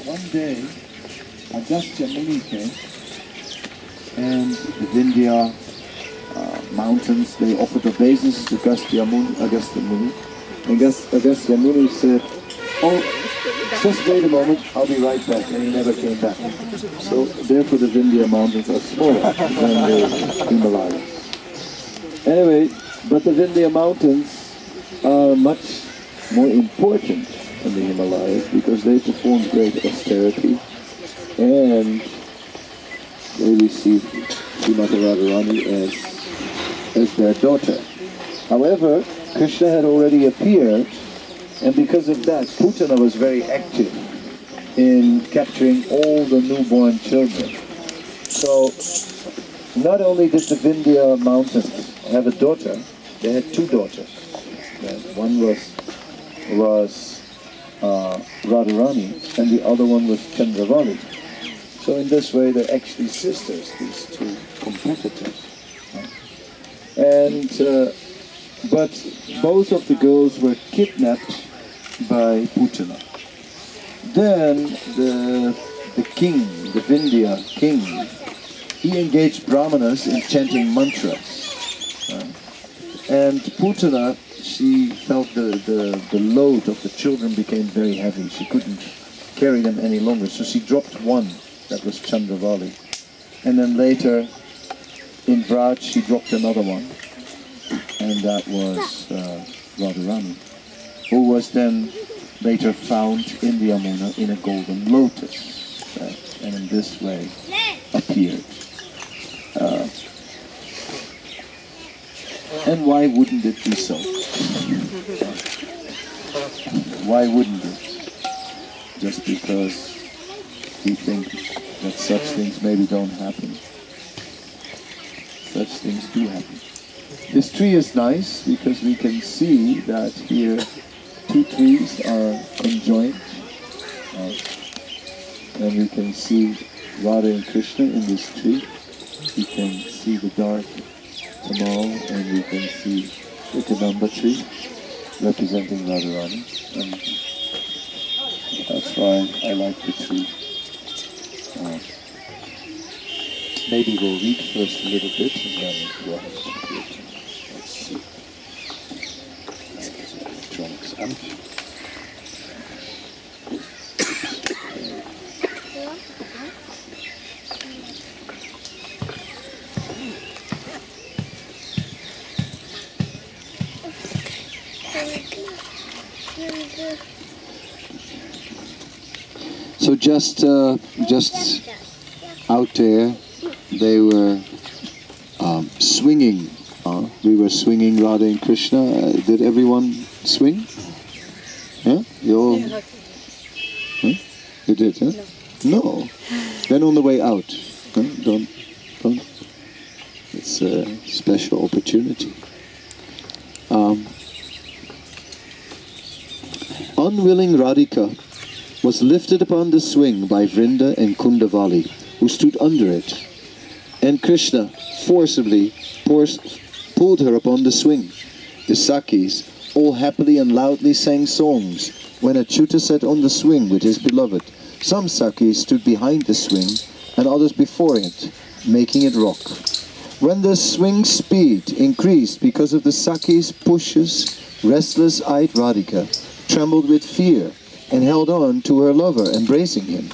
one day, Agastya Muni came, and the Vindhya mountains, they offered obeisance to Agastya Muni. And Agastya Muni said, "Oh, just wait a moment, I'll be right back," and he never came back. So therefore the Vindhya mountains are smaller than the Himalayas. Anyway, but the Vindhya mountains are much more important than the Himalayas because they perform great austerity and they received Srimati Radharani as their daughter. However, Krishna had already appeared, and because of that, Putana was very active in capturing all the newborn children. So, not only did the Vindhya mountains have a daughter, they had two daughters. One was Radharani, and the other one was Chandravali. So in this way, they're actually sisters, these two competitors. And but both of the girls were kidnapped by Putana. Then the king, the Vindhya king, he engaged brahmanas in chanting mantras. And Putana, she felt the load of the children became very heavy. She couldn't carry them any longer, so she dropped one, that was Chandravali. And then later, in Braj, she dropped another one, and that was Radharani, who was then later found in the Yamuna in a golden lotus, and in this way appeared. And why wouldn't it be so? Why wouldn't it? Just because we think that such things maybe don't happen. Such things do happen. This tree is nice because we can see that here two trees are conjoined. And you can see Radha and Krishna in this tree. You can see the dark tamal, and you can see the Kadamba tree representing Radharani. And that's why I like the tree. Maybe we'll read first a little bit and then we'll have some kirtans. Let's see. Electronics out. So just out there, they were swinging. We were swinging Radha and Krishna. Did everyone swing? Yeah? You all? Huh? You did, huh? No. Then on the way out. Huh? Don't. It's a special opportunity. Unwilling Radhika was lifted upon the swing by Vrinda and Kundavali, who stood under it, and Krishna forcibly pulled her upon the swing. The Sakis all happily and loudly sang songs when Achyuta sat on the swing with his beloved. Some Sakis stood behind the swing and others before it, making it rock. When the swing's speed increased because of the Sakis' pushes, restless-eyed Radhika trembled with fear and held on to her lover, embracing him.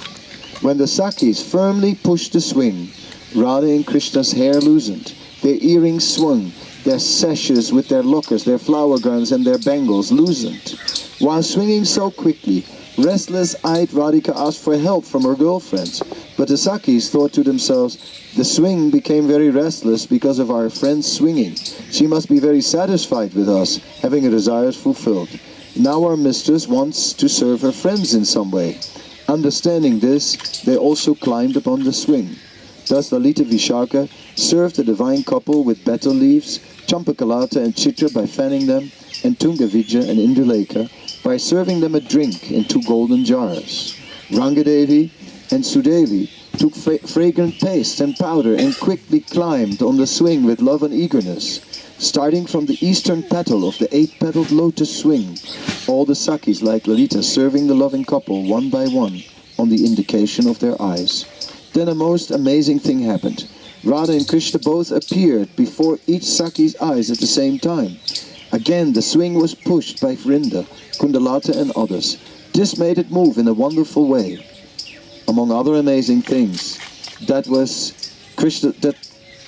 When the Sakis firmly pushed the swing, Radha and Krishna's hair loosened, their earrings swung, their sashes with their lockers, their flower garlands and their bangles loosened. While swinging so quickly, restless-eyed Radhika asked for help from her girlfriends, but the Sakis thought to themselves, the swing became very restless because of our friend's swinging. She must be very satisfied with us, having her desires fulfilled. Now our mistress wants to serve her friends in some way. Understanding this, they also climbed upon the swing. Thus Lalita Vishaka served the divine couple with betel leaves, Champakalata and Chitra by fanning them, and Tungavijja and Indulekha by serving them a drink in 2 golden jars. Rangadevi and Sudevi took fragrant paste and powder and quickly climbed on the swing with love and eagerness. Starting from the eastern petal of the 8-petaled lotus swing, all the Sakis like Lalita serving the loving couple one by one, on the indication of their eyes. Then a most amazing thing happened. Radha and Krishna both appeared before each Sakhi's eyes at the same time. Again the swing was pushed by Vrinda, Kundalata and others. This made it move in a wonderful way. Among other amazing things, that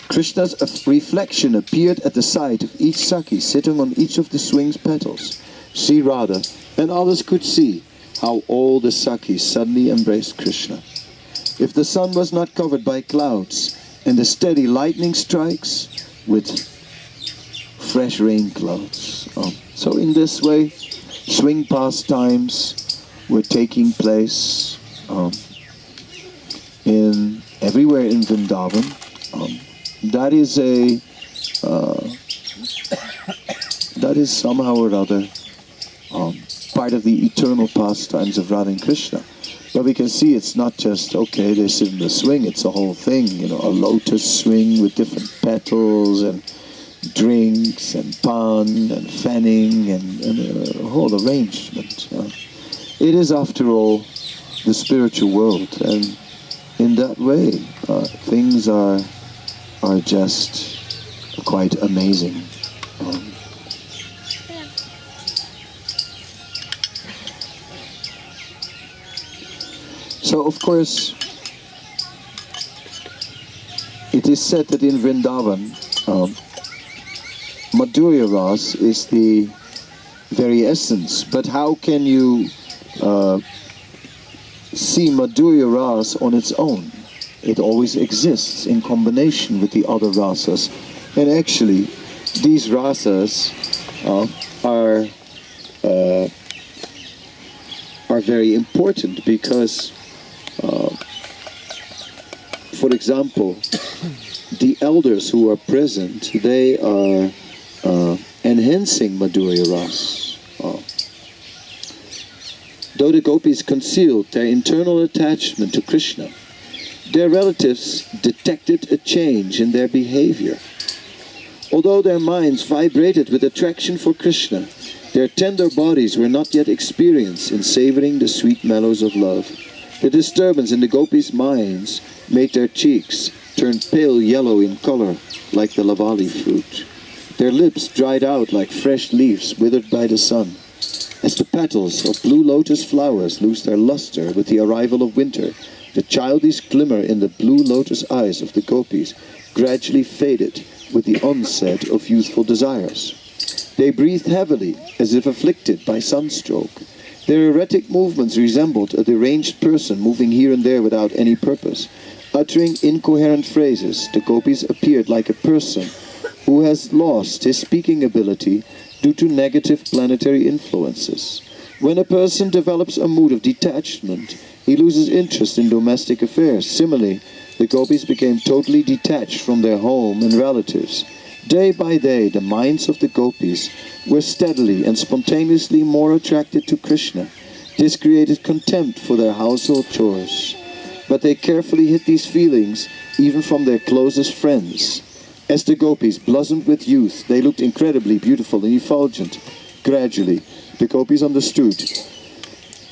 Krishna's reflection appeared at the side of each Sakhi, sitting on each of the swing's petals. Sri Radha and others could see how all the Sakhis suddenly embraced Krishna. If the sun was not covered by clouds, and the steady lightning strikes with fresh rain clouds. So in this way, swing pastimes were taking place everywhere in Vrindavan. That is somehow or other part of the eternal pastimes of Radha and Krishna. But we can see it's not just, okay, they sit in the swing, it's a whole thing, a lotus swing with different petals and drinks and pan and fanning and a whole arrangement. It is, after all, the spiritual world, and in that way, things are just quite amazing. So, of course, it is said that in Vrindavan, Madhurya Ras is the very essence. But how can you see Madhurya Ras on its own? It always exists in combination with the other rasas. And actually, these rasas are very important because for example, the elders who are present, they are enhancing Madhurya Ras. Though the gopis concealed their internal attachment to Krishna, their relatives detected a change in their behavior. Although their minds vibrated with attraction for Krishna, their tender bodies were not yet experienced in savoring the sweet mellows of love. The disturbance in the gopis' minds made their cheeks turn pale yellow in color like the lavali fruit. Their lips dried out like fresh leaves withered by the sun. As the petals of blue lotus flowers lose their luster with the arrival of winter, the childish glimmer in the blue lotus eyes of the gopis gradually faded with the onset of youthful desires. They breathed heavily, as if afflicted by sunstroke. Their erratic movements resembled a deranged person moving here and there without any purpose. Uttering incoherent phrases, the gopis appeared like a person who has lost his speaking ability due to negative planetary influences. When a person develops a mood of detachment, he loses interest in domestic affairs. Similarly, the gopis became totally detached from their home and relatives. Day by day, the minds of the gopis were steadily and spontaneously more attracted to Krishna. This created contempt for their household chores. But they carefully hid these feelings even from their closest friends. As the gopis blossomed with youth, they looked incredibly beautiful and effulgent. Gradually, the gopis understood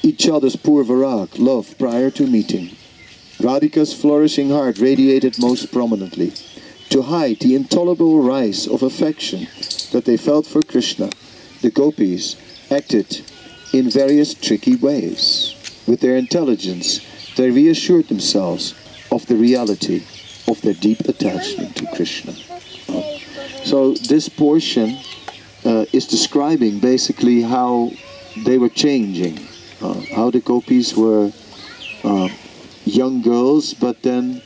each other's purvarag, love prior to meeting. Radhika's flourishing heart radiated most prominently. To hide the intolerable rise of affection that they felt for Krishna, the gopis acted in various tricky ways. With their intelligence, they reassured themselves of the reality of their deep attachment to Krishna. So this portion is describing basically how they were changing, how the gopis were young girls, but then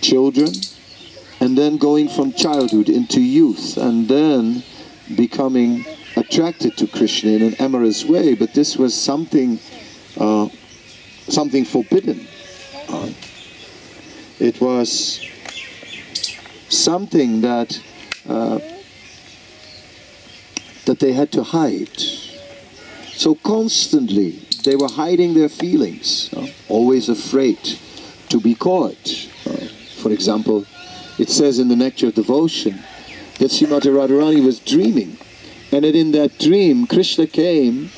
children, and then going from childhood into youth, and then becoming attracted to Krishna in an amorous way. But this was something forbidden. It was something that they had to hide. So constantly they were hiding their feelings, always afraid to be caught. For example, it says in the Nectar of Devotion that Srimati Radharani was dreaming, and that in that dream Krishna came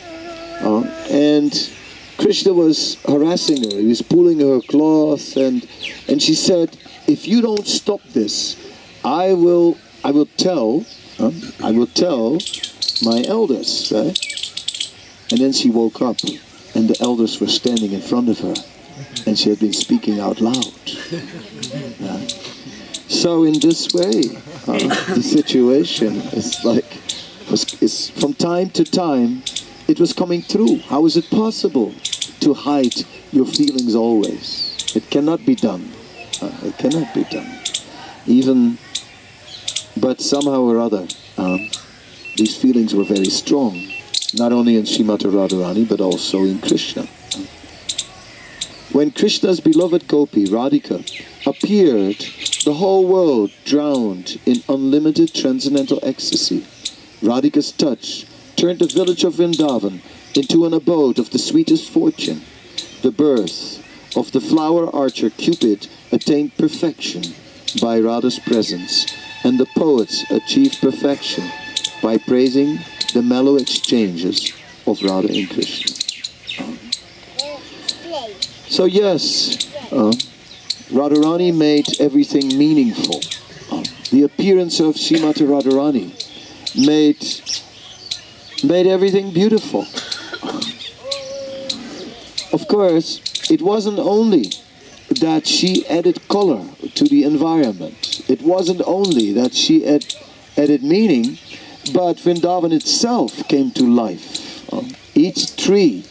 and Krishna was harassing her. He was pulling her cloth, and she said, "If you don't stop this, I will tell my elders." Right? And then she woke up, and the elders were standing in front of her, and she had been speaking out loud. So in this way, the situation is is from time to time, it was coming through. How is it possible to hide your feelings always? It cannot be done. It cannot be done. But somehow or other, these feelings were very strong, not only in Srimati Radharani, but also in Krishna. When Krishna's beloved Gopi, Radhika, appeared, the whole world drowned in unlimited transcendental ecstasy. Radhika's touch turned the village of Vrindavan into an abode of the sweetest fortune. The birth of the flower archer Cupid attained perfection by Radha's presence, and the poets achieved perfection by praising the mellow exchanges of Radha and Krishna. So yes, Radharani made everything meaningful. The appearance of Srimati Radharani made everything beautiful. Of course, it wasn't only that she added color to the environment. It wasn't only that she added meaning, but Vrindavan itself came to life. Each tree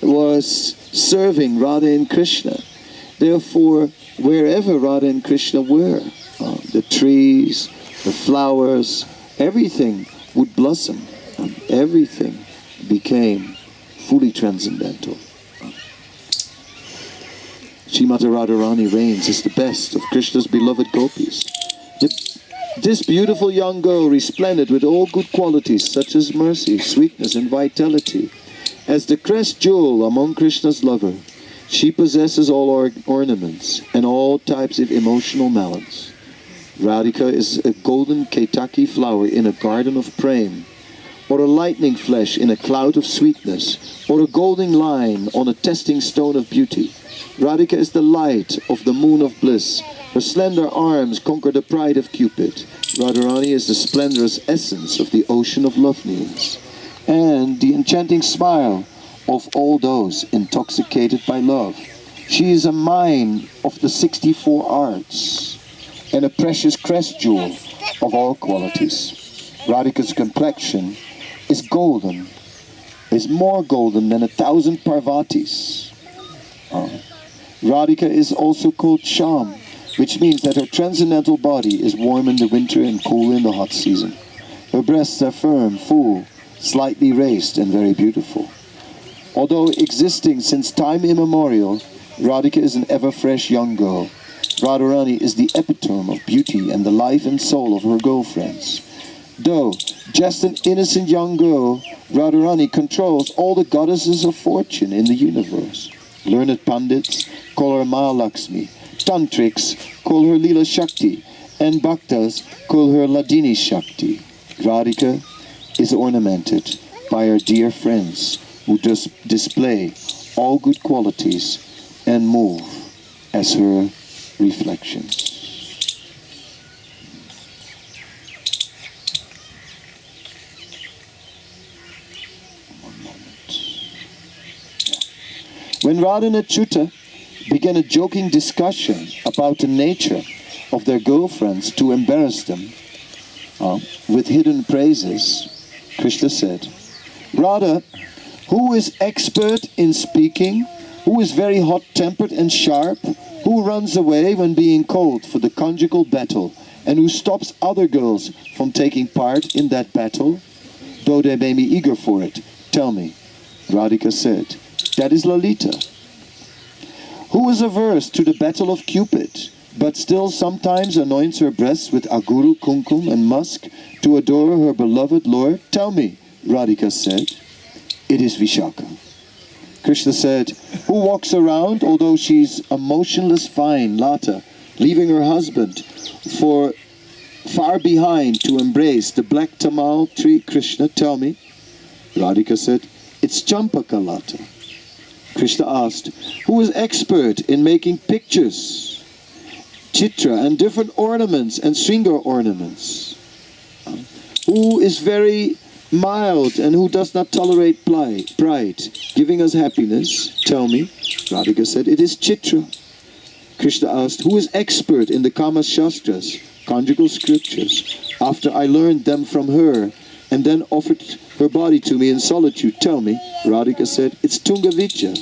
was serving Radha and Krishna. Therefore, wherever Radha and Krishna were, the trees, the flowers, everything would blossom. Everything became fully transcendental. Srimati Radharani reigns as the best of Krishna's beloved gopis. This beautiful young girl resplended with all good qualities such as mercy, sweetness and vitality. As the crest jewel among Krishna's lover, she possesses all ornaments and all types of emotional melons. Radhika is a golden ketaki flower in a garden of prem, or a lightning flash in a cloud of sweetness, or a golden line on a testing stone of beauty. Radhika is the light of the moon of bliss. Her slender arms conquer the pride of Cupid. Radharani is the splendorous essence of the ocean of loveliness, and the enchanting smile of all those intoxicated by love. She is a mine of the 64 arts, and a precious crest jewel of all qualities. Radhika's complexion is golden, is more golden than 1,000 Parvatis. Radhika is also called Sham, which means that her transcendental body is warm in the winter and cool in the hot season. Her breasts are firm, full, slightly raised, and very beautiful. Although existing since time immemorial, Radhika is an ever-fresh young girl. Radharani is the epitome of beauty and the life and soul of her girlfriends. Though just an innocent young girl, Radharani controls all the goddesses of fortune in the universe. Learned Pandits call her Mahalakshmi, Tantrics call her Leela Shakti, and Bhaktas call her Ladini Shakti. Radhika is ornamented by her dear friends who display all good qualities and move as her reflections. When Radha and Achyuta began a joking discussion about the nature of their girlfriends to embarrass them with hidden praises, Krishna said, Radha, who is expert in speaking, who is very hot-tempered and sharp, who runs away when being called for the conjugal battle, and who stops other girls from taking part in that battle, though they may be eager for it, tell me. Radhika said, that is Lalita. Who is averse to the battle of Cupid, but still sometimes anoints her breasts with aguru, kumkum and musk to adore her beloved Lord? Tell me, Radhika said. It is Vishaka. Krishna said, who walks around, although she's a motionless vine, Lata, leaving her husband for far behind to embrace the black tamal tree? Krishna, tell me. Radhika said, it's Champaka Lata. Krishna asked, who is expert in making pictures, chitra, and different ornaments and Sringar ornaments? Who is very mild and who does not tolerate pride, giving us happiness? Tell me. Radhika said, it is Chitra. Krishna asked, who is expert in the Kama Shastras, conjugal scriptures? After I learned them from her and then offered her body to me in solitude, tell me. Radhika said, it's Tunga Vidya.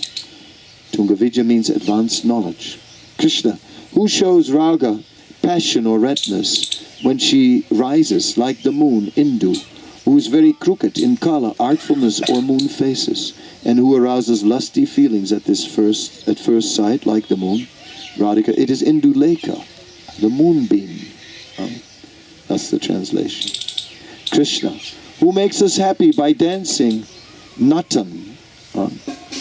Tunga Vidya means advanced knowledge. Krishna, who shows raga, passion or redness, when she rises like the moon, Indu, who is very crooked in kala, artfulness or moon faces, and who arouses lusty feelings at first sight like the moon? Radhika, it is Induleka, the moonbeam. That's the translation. Krishna, who makes us happy by dancing Natan,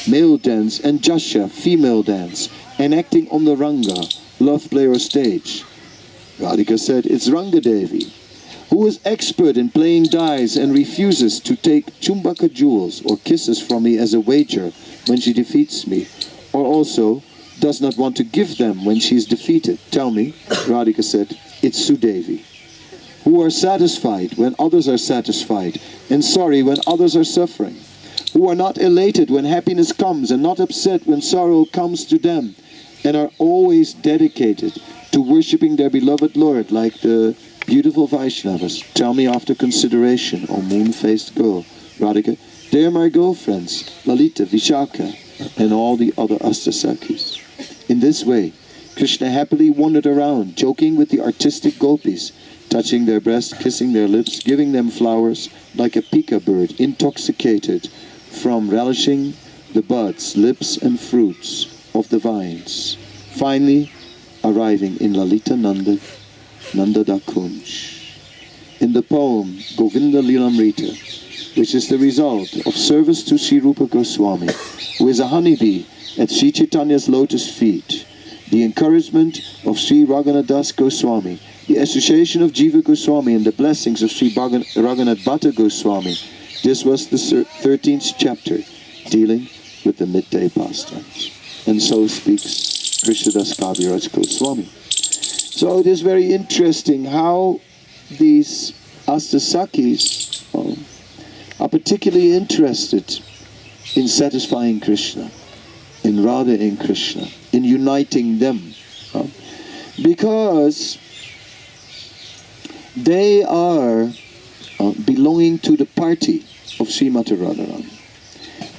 male dance, and Jasha, female dance, and acting on the Ranga, love play or stage? Radhika said, it's Rangadevi. Who is expert in playing dice and refuses to take chumbaka jewels or kisses from me as a wager when she defeats me, or also does not want to give them when she is defeated? Tell me. Radhika said, it's Sudevi. Who are satisfied when others are satisfied, and sorry when others are suffering. Who are not elated when happiness comes, and not upset when sorrow comes to them, and are always dedicated to worshipping their beloved Lord like the beautiful Vaishnavas. Tell me after consideration, O moon-faced girl. Radhika, they are my girlfriends, Lalita, Vishaka, and all the other Astasakis. In this way, Krishna happily wandered around, joking with the artistic gopis, touching their breasts, kissing their lips, giving them flowers, like a pika bird, intoxicated from relishing the buds, lips, and fruits of the vines. Finally, arriving in Lalita Nanda Kunj. In the poem Govinda Lilamrita, which is the result of service to Sri Rupa Goswami, who is a honeybee at Sri Chaitanya's lotus feet, the encouragement of Sri Raghunath Goswami, the association of Jiva Goswami, and the blessings of Sri Raghunath Bhatta Goswami, this was the 13th chapter dealing with the midday pastimes. And so speaks Krishnadas Kaviraj Goswami. So it is very interesting how these Astasakis are particularly interested in satisfying Krishna, in Radha and Krishna, in uniting them, because they are belonging to the party of Srimati Radharani.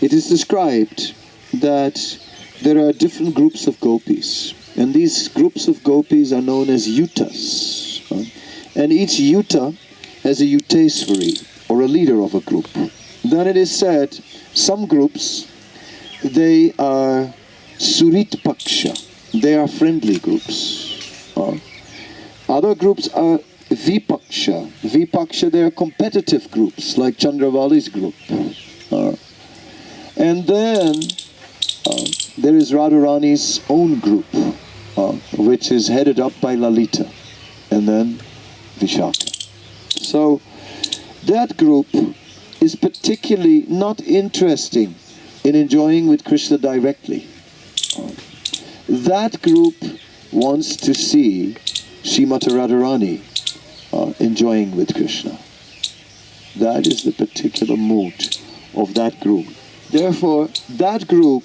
It is described that there are different groups of gopis, and these groups of gopis are known as yutas. And each yuta has a yuteswari, or a leader of a group. Then it is said, some groups, they are surit paksha, they are friendly groups. Other groups are vipaksha. Vipaksha, they are competitive groups, like Chandravali's group. And then there is Radharani's own group, which is headed up by Lalita, and then Vishaka. So that group is particularly not interesting in enjoying with Krishna directly. That group wants to see Srimati Radharani enjoying with Krishna. That is the particular mood of that group. Therefore, that group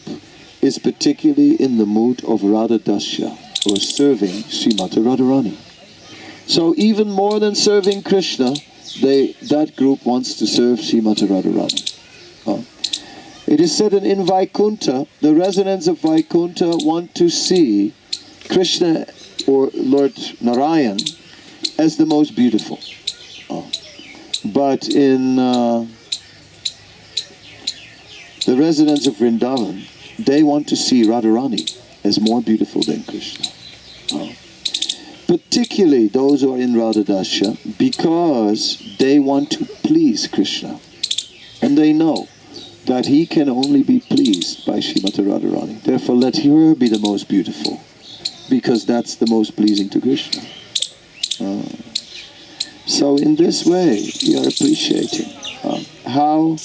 is particularly in the mood of Radha Dasya, or serving Srimati Radharani. So even more than serving Krishna, that group wants to serve Srimati Radharani. It is said that in Vaikuntha, the residents of Vaikuntha want to see Krishna, or Lord Narayan, as the most beautiful. But in the residents of Vrindavan, they want to see Radharani as more beautiful than Krishna. Particularly those who are in Radha Dasya, because they want to please Krishna. And they know that he can only be pleased by Srimati Radharani. Therefore, let her be the most beautiful, because that's the most pleasing to Krishna. So in this way, we are appreciating how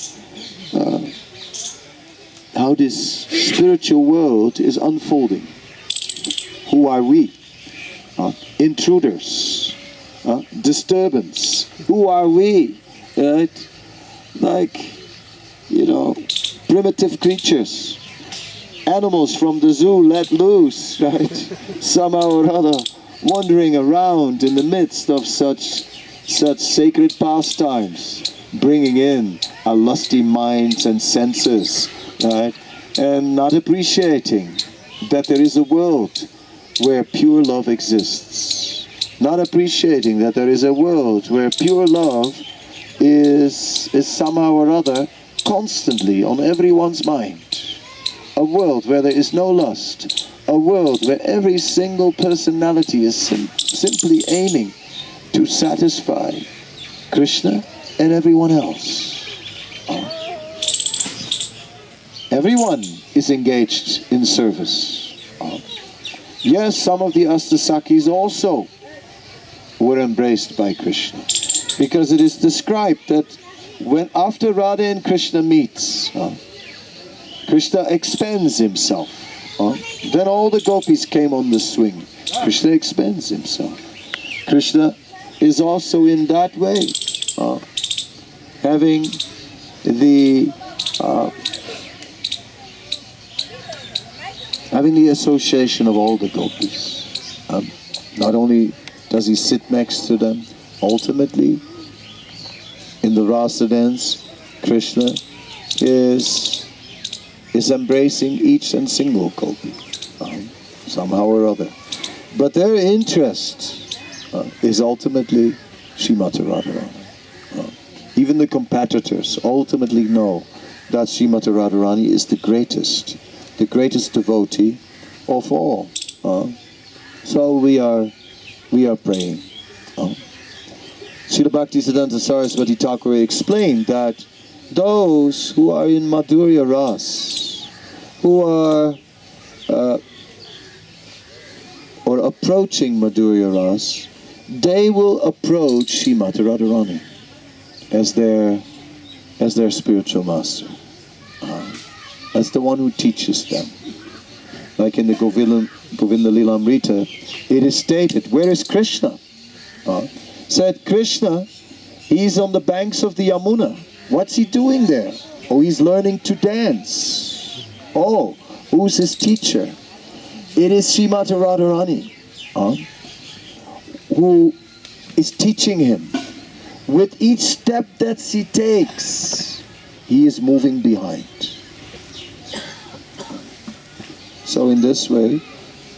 how this spiritual world is unfolding. Who are we? Intruders, disturbance. Who are we? Right? Like, primitive creatures, animals from the zoo let loose, right? Somehow or other, wandering around in the midst of such sacred pastimes, bringing in our lusty minds and senses, right? And not appreciating that there is a world where pure love exists. Not appreciating that there is a world where pure love is somehow or other constantly on everyone's mind. A world where there is no lust. A world where every single personality is simply aiming to satisfy Krishna and everyone else. Everyone is engaged in service. Yes, some of the Astasakis also were embraced by Krishna, because it is described that when after Radha and Krishna meets, Krishna expends himself. Then all the gopis came on the swing. Krishna expends himself. Krishna is also in that way, having the association of all the gopis. Not only does he sit next to them, ultimately in the rasa dance, Krishna is embracing each and single gopi, somehow or other. But their interest is ultimately Srimati Radharani. Even the competitors ultimately know that Srimati Radharani is the greatest devotee of all. So we are praying. Srila Bhaktisiddhanta Saraswati Thakur explained that those who are in Madhurya Ras, who are or approaching Madhurya Ras, they will approach Srimati Radharani as their spiritual master, as the one who teaches them. Like in the Govinda Lilamrita, it is stated, where is Krishna? Said Krishna, he's on the banks of the Yamuna. What's he doing there? Oh, he's learning to dance. Oh, who's his teacher? It is Srimati Radharani, who is teaching him. With each step that he takes, he is moving behind. So in this way,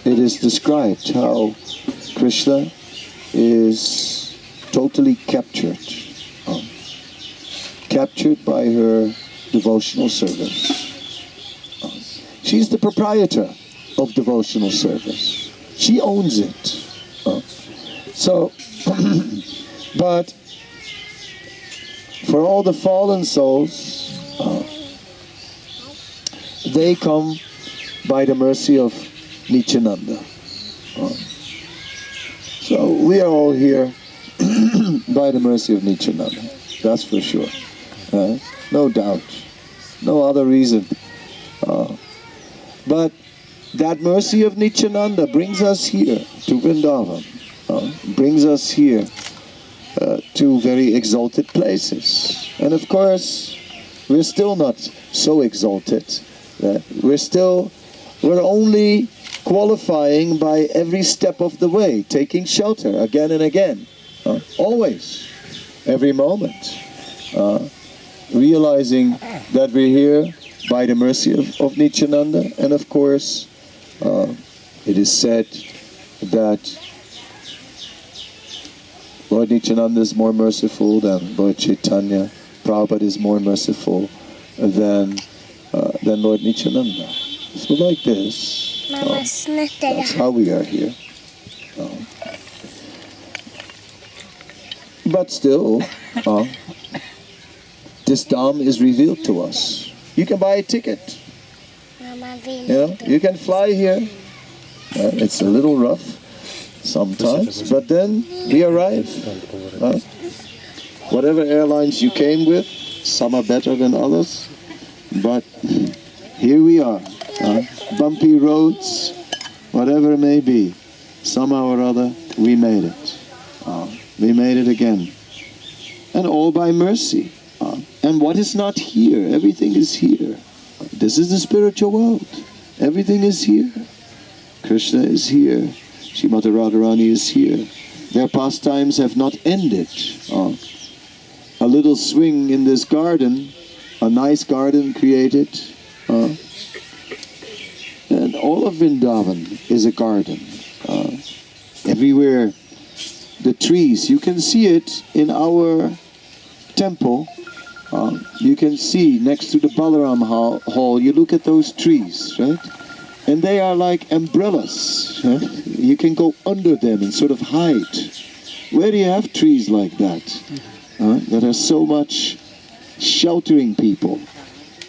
it is described how Krishna is totally captured by her devotional service. She's the proprietor of devotional service. She owns it. But for all the fallen souls, they come by the mercy of Nityananda. So we are all here by the mercy of Nityananda. That's for sure. No doubt. No other reason. But that mercy of Nityananda brings us here to Vrindavan. Brings us here to very exalted places. And of course, we're still not so exalted. We're only qualifying by every step of the way, taking shelter again and again. Always. Every moment. Realizing that we're here by the mercy of Nityananda. And of course, it is said that Lord Nityananda is more merciful than Lord Chaitanya. Prabhupada is more merciful than Lord Nityananda. So like this, that's how we are here. But still, this Dham is revealed to us. You can buy a ticket. You can fly here. It's a little rough sometimes, but then we arrive. Whatever airlines you came with, some are better than others, but here we are. Bumpy roads, whatever it may be, somehow or other, we made it. We made it again. And all by mercy. And what is not here? Everything is here. This is the spiritual world. Everything is here. Krishna is here. Srimati Radharani is here. Their pastimes have not ended. A little swing in this garden, a nice garden created. And all of Vrindavan is a garden. Everywhere, the trees, you can see it in our temple. You can see next to the Balaram hall, you look at those trees, right? And they are like umbrellas. Right? You can go under them and sort of hide. Where do you have trees like that? That are so much sheltering people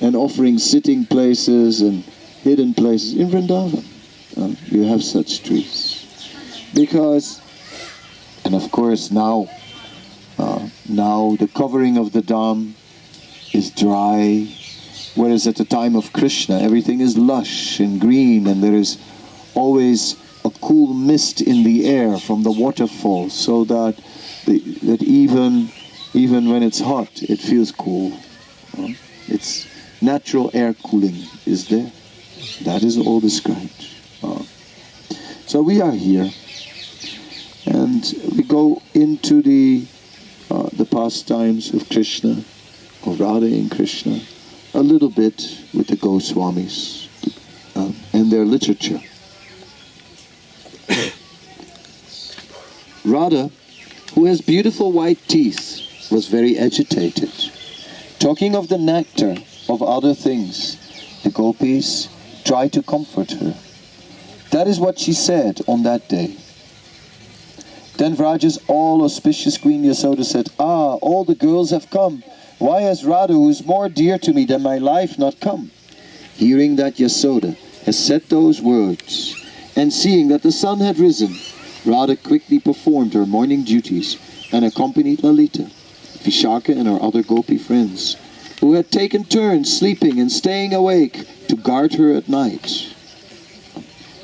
and offering sitting places and hidden places. In Vrindavan, you have such trees. Because, and of course now the covering of the dam is dry, whereas at the time of Krishna everything is lush and green, and there is always a cool mist in the air from the waterfall, so that even when it's hot, it feels cool. It's natural air cooling is there. That is all described. So we are here, and we go into the pastimes of Krishna, of Radha and Krishna, a little bit with the Goswamis and their literature. Radha, who has beautiful white teeth, was very agitated. Talking of the nectar of other things, the gopis tried to comfort her. That is what she said on that day. Then Vraja's all-auspicious Queen Yasoda said, "Ah, all the girls have come. Why has Radha, who is more dear to me than my life, not come?" Hearing that Yasoda has said those words, and seeing that the sun had risen, Radha quickly performed her morning duties and accompanied Lalita, Vishaka and her other gopi friends, who had taken turns sleeping and staying awake to guard her at night.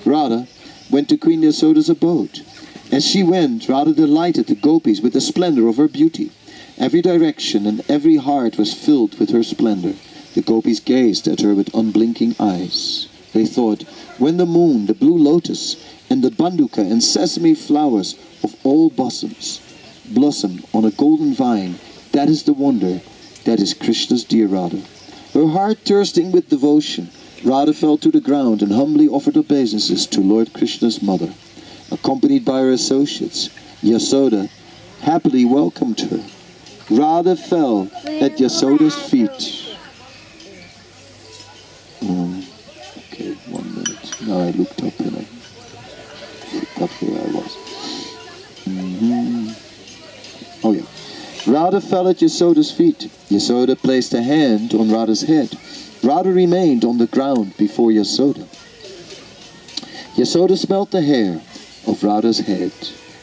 Radha went to Queen Yasoda's abode. As she went, Radha delighted the gopis with the splendor of her beauty. Every direction and every heart was filled with her splendor. The gopis gazed at her with unblinking eyes. They thought, when the moon, the blue lotus, and the banduka and sesame flowers of all blossom on a golden vine, that is the wonder, that is Krishna's dear Radha. Her heart thirsting with devotion, Radha fell to the ground and humbly offered obeisances to Lord Krishna's mother. Accompanied by her associates, Yasoda happily welcomed her. Radha fell at Yasoda's feet. Okay, 1 minute. Now I looked up and I got where I was. Oh yeah. Radha fell at Yasoda's feet. Yasoda placed a hand on Radha's head. Radha remained on the ground before Yasoda. Yasoda smelt the hair of Radha's head.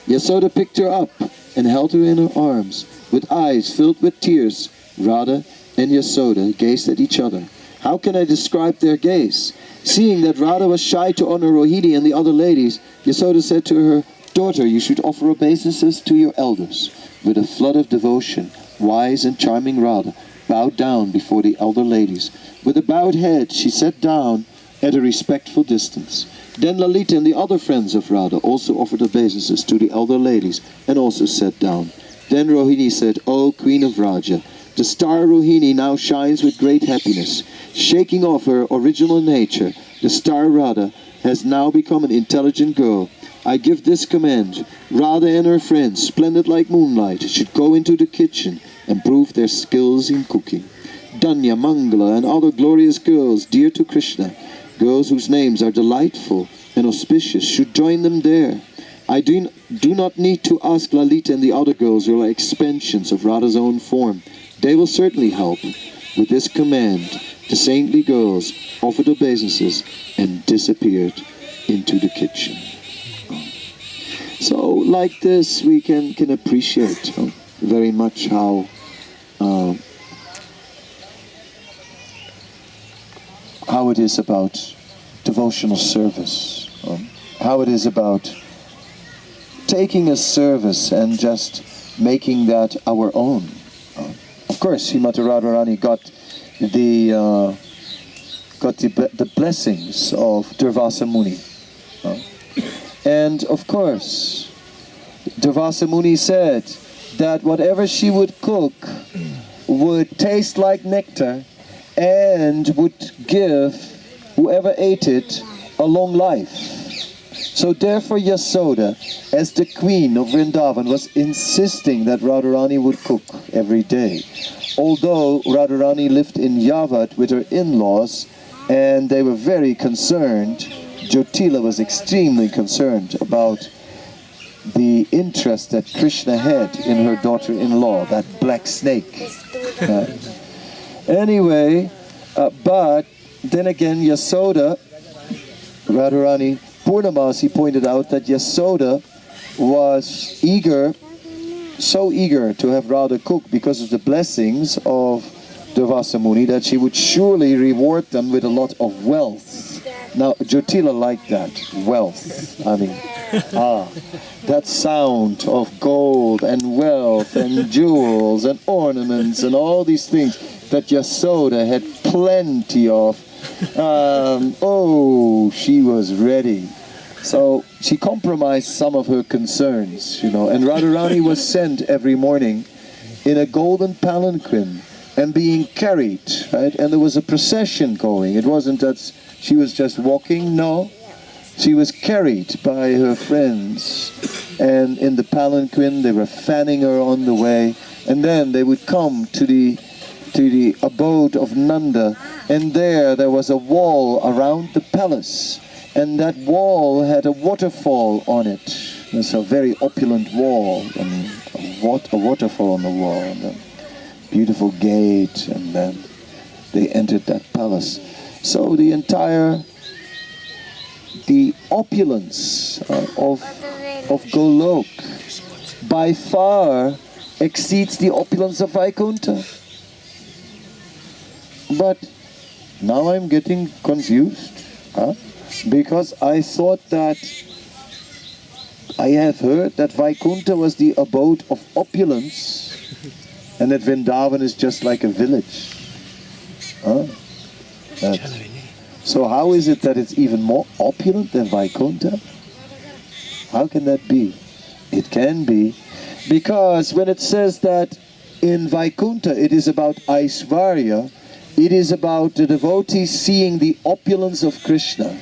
Yasoda picked her up and held her in her arms. With eyes filled with tears, Radha and Yasoda gazed at each other. How can I describe their gaze? Seeing that Radha was shy to honor Rohini and the other ladies, Yasoda said to her, "Daughter, you should offer obeisances to your elders." With a flood of devotion, wise and charming Radha bowed down before the elder ladies. With a bowed head, she sat down at a respectful distance. Then Lalita and the other friends of Radha also offered obeisances to the elder ladies and also sat down. Then Rohini said, "O Queen of Vraja, the star Rohini now shines with great happiness. Shaking off her original nature, the star Radha has now become an intelligent girl. I give this command. Radha and her friends, splendid like moonlight, should go into the kitchen and prove their skills in cooking. Danya, Mangala and other glorious girls dear to Krishna, girls whose names are delightful and auspicious, should join them there. I do not need to ask Lalita and the other girls who are expansions of Radha's own form. They will certainly help." With this command, the saintly girls offered obeisances and disappeared into the kitchen. So like this we can appreciate very much how it is about devotional service, how it is about taking a service and just making that our own. Of course, Srimati Radharani got the blessings of Durvasa Muni. And of course, Durvasa Muni said that whatever she would cook would taste like nectar and would give whoever ate it a long life. So therefore Yasoda, as the queen of Vrindavan, was insisting that Radharani would cook every day. Although Radharani lived in Yavat with her in-laws, and they were very concerned, Jyotila was extremely concerned about the interest that Krishna had in her daughter-in-law, that black snake. Anyway, but then again Yasoda, Radharani Purnamasi pointed out that Yasoda was so eager to have Radha cook because of the blessings of Durvasa Muni, that she would surely reward them with a lot of wealth. Now, Jyotila liked that, wealth. I mean, that sound of gold and wealth and jewels and ornaments and all these things that Yasoda had plenty of. She was ready. So she compromised some of her concerns, and Radharani was sent every morning in a golden palanquin and being carried, right? And there was a procession going. It wasn't that she was just walking, no. She was carried by her friends, and in the palanquin they were fanning her on the way, and then they would come to the abode of Nanda, and there was a wall around the palace, and that wall had a waterfall on it. It's a very opulent wall, and a waterfall on the wall, and a beautiful gate, and then they entered that palace. So the opulence of Golok by far exceeds the opulence of Vaikuntha. But now I'm getting confused, because I thought that I have heard that Vaikuntha was the abode of opulence and that Vrindavan is just like a village. So how is it that it's even more opulent than Vaikuntha? How can that be? It can be because when it says that in Vaikuntha it is about Aishvarya, it is about the devotees seeing the opulence of Krishna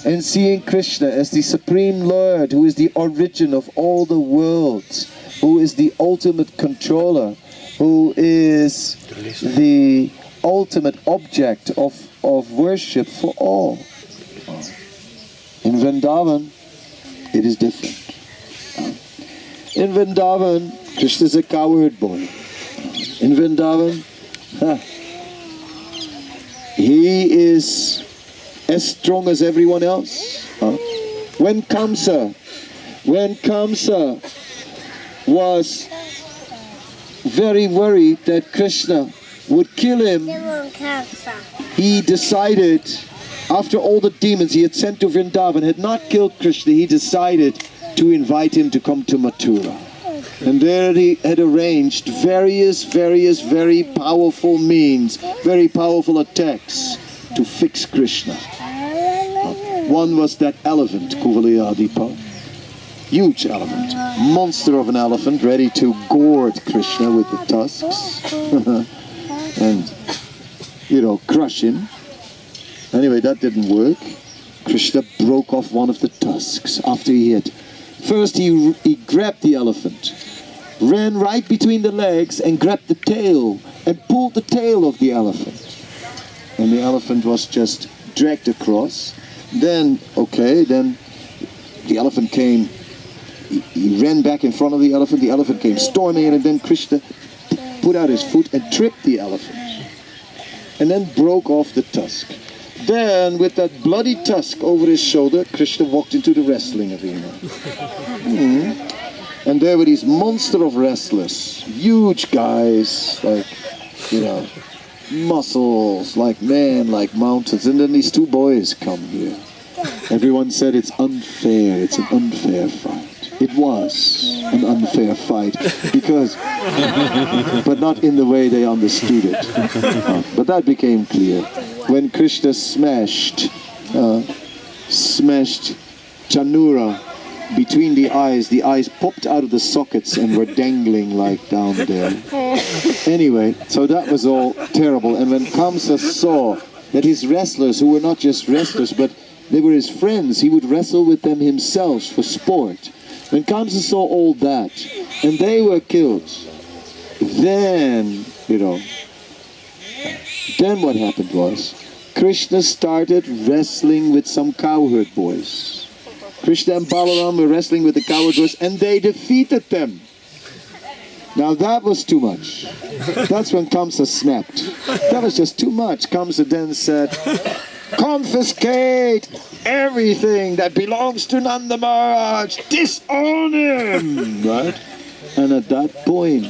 and seeing Krishna as the Supreme Lord, who is the origin of all the worlds, who is the ultimate controller, who is the ultimate object of worship for all. In Vrindavan, it is different. In Vrindavan, Krishna is a cowherd boy. In Vrindavan, he is as strong as everyone else. When Kamsa was very worried that Krishna would kill him, he decided, after all the demons he had sent to Vrindavan had not killed Krishna, he decided to invite him to come to Mathura. And there he had arranged various very powerful means, very powerful attacks to fix Krishna. One was that elephant, Kuvalayadipa. Huge elephant, monster of an elephant, ready to gourd Krishna with the tusks. And, crush him. Anyway, that didn't work. Krishna broke off one of the tusks after he had... First he grabbed the elephant, ran right between the legs and grabbed the tail and pulled the tail of the elephant. And the elephant was just dragged across. Then the elephant came, he ran back in front of the elephant came storming in, and then Krishna put out his foot and tripped the elephant. And then broke off the tusk. Then, with that bloody tusk over his shoulder, Krishna walked into the wrestling arena. And there were these monster of wrestlers, huge guys, like, muscles like men, like mountains. And then these two boys come here. Everyone said it's unfair, it's an unfair fight. It was an unfair fight because, but not in the way they understood it. But that became clear when Krishna smashed Chanura between the eyes popped out of the sockets and were dangling like down there. Anyway, so that was all terrible. And when Kamsa saw that his wrestlers, who were not just wrestlers, but they were his friends, he would wrestle with them himself for sport. When Kamsa saw all that, and they were killed, then, then what happened was, Krishna started wrestling with some cowherd boys. Krishna and Balaram were wrestling with the cowherd boys, and they defeated them. Now that was too much. That's when Kamsa snapped. That was just too much. Kamsa then said, confiscate everything that belongs to Nanda Maharaj. Disown him. Right? And at that point,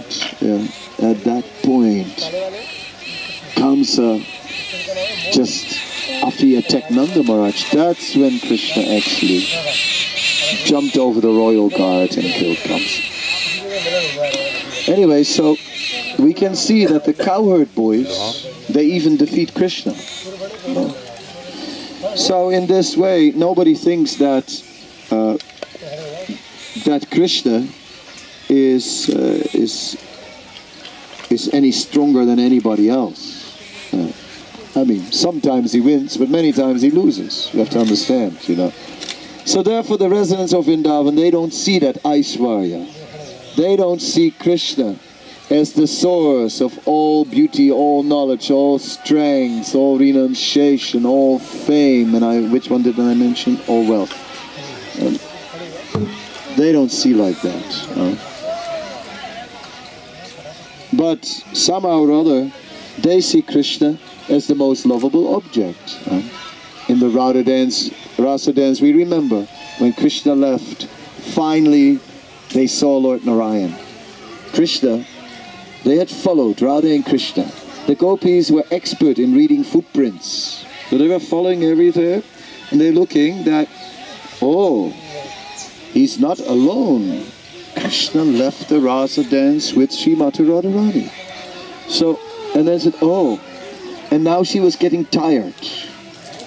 Kamsa, just after he attacked Nanda Maharaj, that's when Krishna actually jumped over the royal guard and killed Kamsa. Anyway, so we can see that the cowherd boys, they even defeat Krishna. So in this way, nobody thinks that that Krishna is any stronger than anybody else. I mean, sometimes he wins, but many times he loses. You have to understand, So therefore, the residents of Vrindavan, they don't see that Aishwarya. They don't see Krishna as the source of all beauty, all knowledge, all strength, all renunciation, all fame, and which one did I mention? All wealth. They don't see like that. But somehow or other, they see Krishna as the most lovable object. In the rasa dance, we remember when Krishna left, finally they saw Lord Narayan. Krishna, they had followed Radha and Krishna. The gopis were expert in reading footprints. So they were following everything, and they're looking that, oh, he's not alone. Krishna left the rasa dance with Srimati Radharani. So, and they said, oh, and now she was getting tired.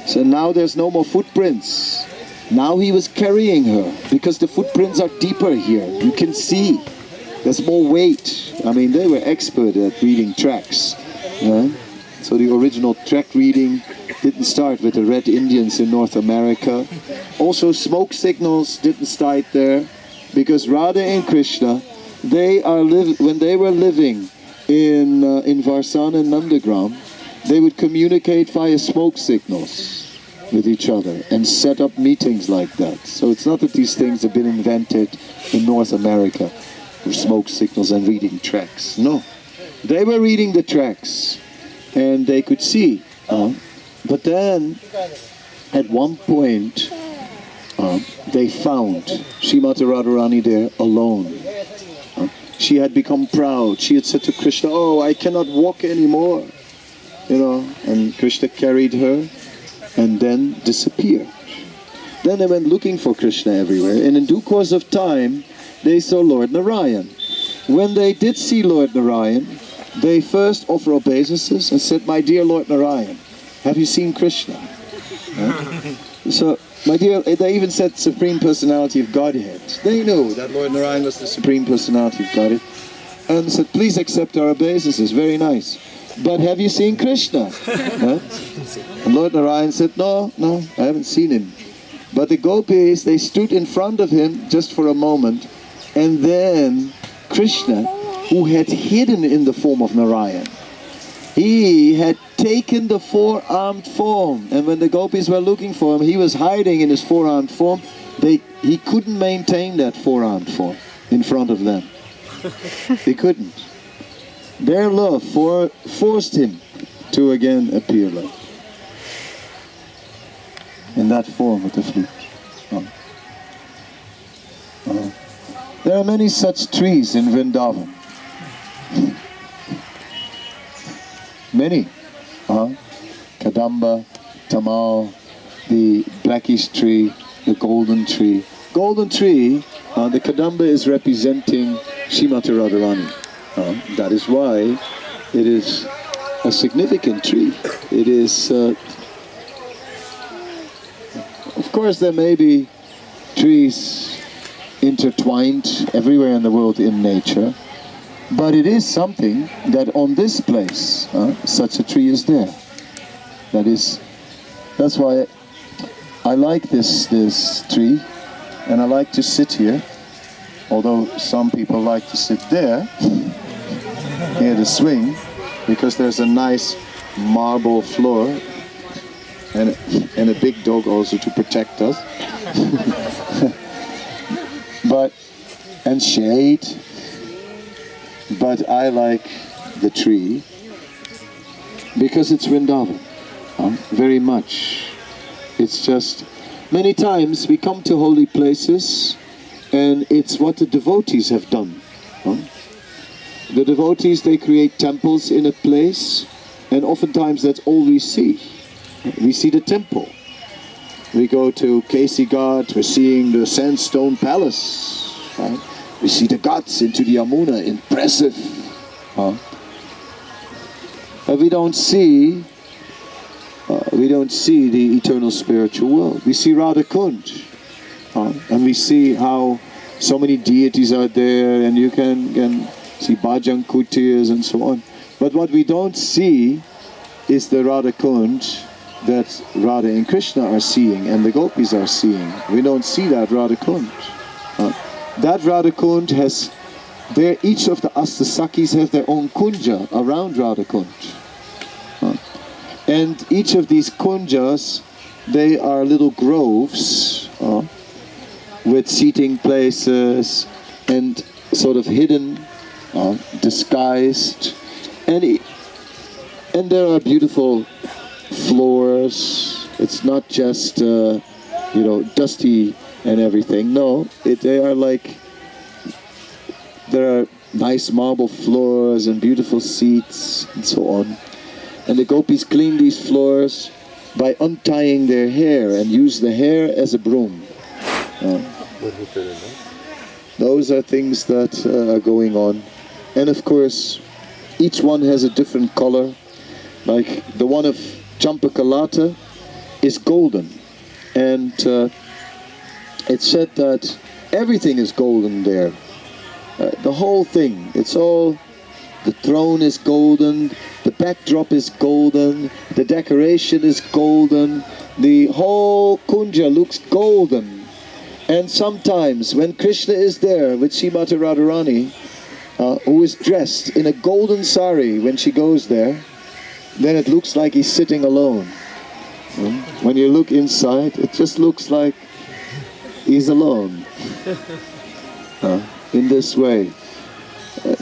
So now there's no more footprints. Now he was carrying her, because the footprints are deeper here. You can see. There's more weight. I mean, they were expert at reading tracks. So the original track reading didn't start with the Red Indians in North America. Also, smoke signals didn't start there, because Radha and Krishna, when they were living in Varsana and Nandagram, they would communicate via smoke signals with each other and set up meetings like that. So it's not that these things have been invented in North America, for smoke signals and reading tracks. No, they were reading the tracks and they could see. But then at one point they found Srimati Radharani there alone. She had become proud. She had said to Krishna, oh, I cannot walk anymore. And Krishna carried her and then disappeared. Then they went looking for Krishna everywhere, and in due course of time they saw Lord Narayan. When they did see Lord Narayan, they first offer obeisances and said, my dear Lord Narayan, have you seen Krishna? So, my dear, they even said Supreme Personality of Godhead. They knew that Lord Narayan was the Supreme Personality of Godhead, and said, please accept our obeisances, very nice. But have you seen Krishna? And Lord Narayan said, no, I haven't seen him. But the gopis, they stood in front of him just for a moment, and then Krishna, who had hidden in the form of Narayan, he had taken the four-armed form, and when the gopis were looking for him, he was hiding in his four-armed form. He couldn't maintain that four-armed form in front of them. He couldn't. Their love forced him to again appear in that form with the flute. There are many such trees in Vrindavan. Many. Kadamba, Tamal, the blackish tree, the golden tree. Golden tree, the Kadamba is representing Srimati Radharani. That is why it is a significant tree. It is, of course there may be trees intertwined everywhere in the world in nature, but it is something that on this place, such a tree is there. That's why I like this tree, and I like to sit here, although some people like to sit there, near the swing, because there's a nice marble floor, and a big dog also to protect us. And shade. But I like the tree because it's Vrindavan, very much. It's just, many times we come to holy places and it's what the devotees have done. The devotees, they create temples in a place, and oftentimes that's all we see. We see the temple. We go to Kesi Ghat, we're seeing the sandstone palace. Right? We see the Ghats into the Yamuna, impressive. But we don't see the eternal spiritual world. We see Radha Kund, and we see how so many deities are there, and you can see Bhajan Kutirs and so on. But what we don't see is the Radha Kund that Radha and Krishna are seeing and the gopis are seeing. We don't see that Radha Kund. That Radha Kund has, each of the Astasakis have their own kunja around Radha Kund. And each of these kunjas, they are little groves with seating places and sort of hidden, disguised. And there are beautiful floors. It's not just, dusty and everything. No, there are nice marble floors and beautiful seats and so on. And the gopis clean these floors by untying their hair and use the hair as a broom. Those are things that are going on. And of course, each one has a different color. Like the one of Champakalata is golden. And it's said that everything is golden there. The whole thing, the throne is golden, the backdrop is golden, the decoration is golden, the whole kunja looks golden. And sometimes when Krishna is there with Srimati Radharani, who is dressed in a golden sari when she goes there, then it looks like he's sitting alone. When you look inside, it just looks like he's alone. In this way,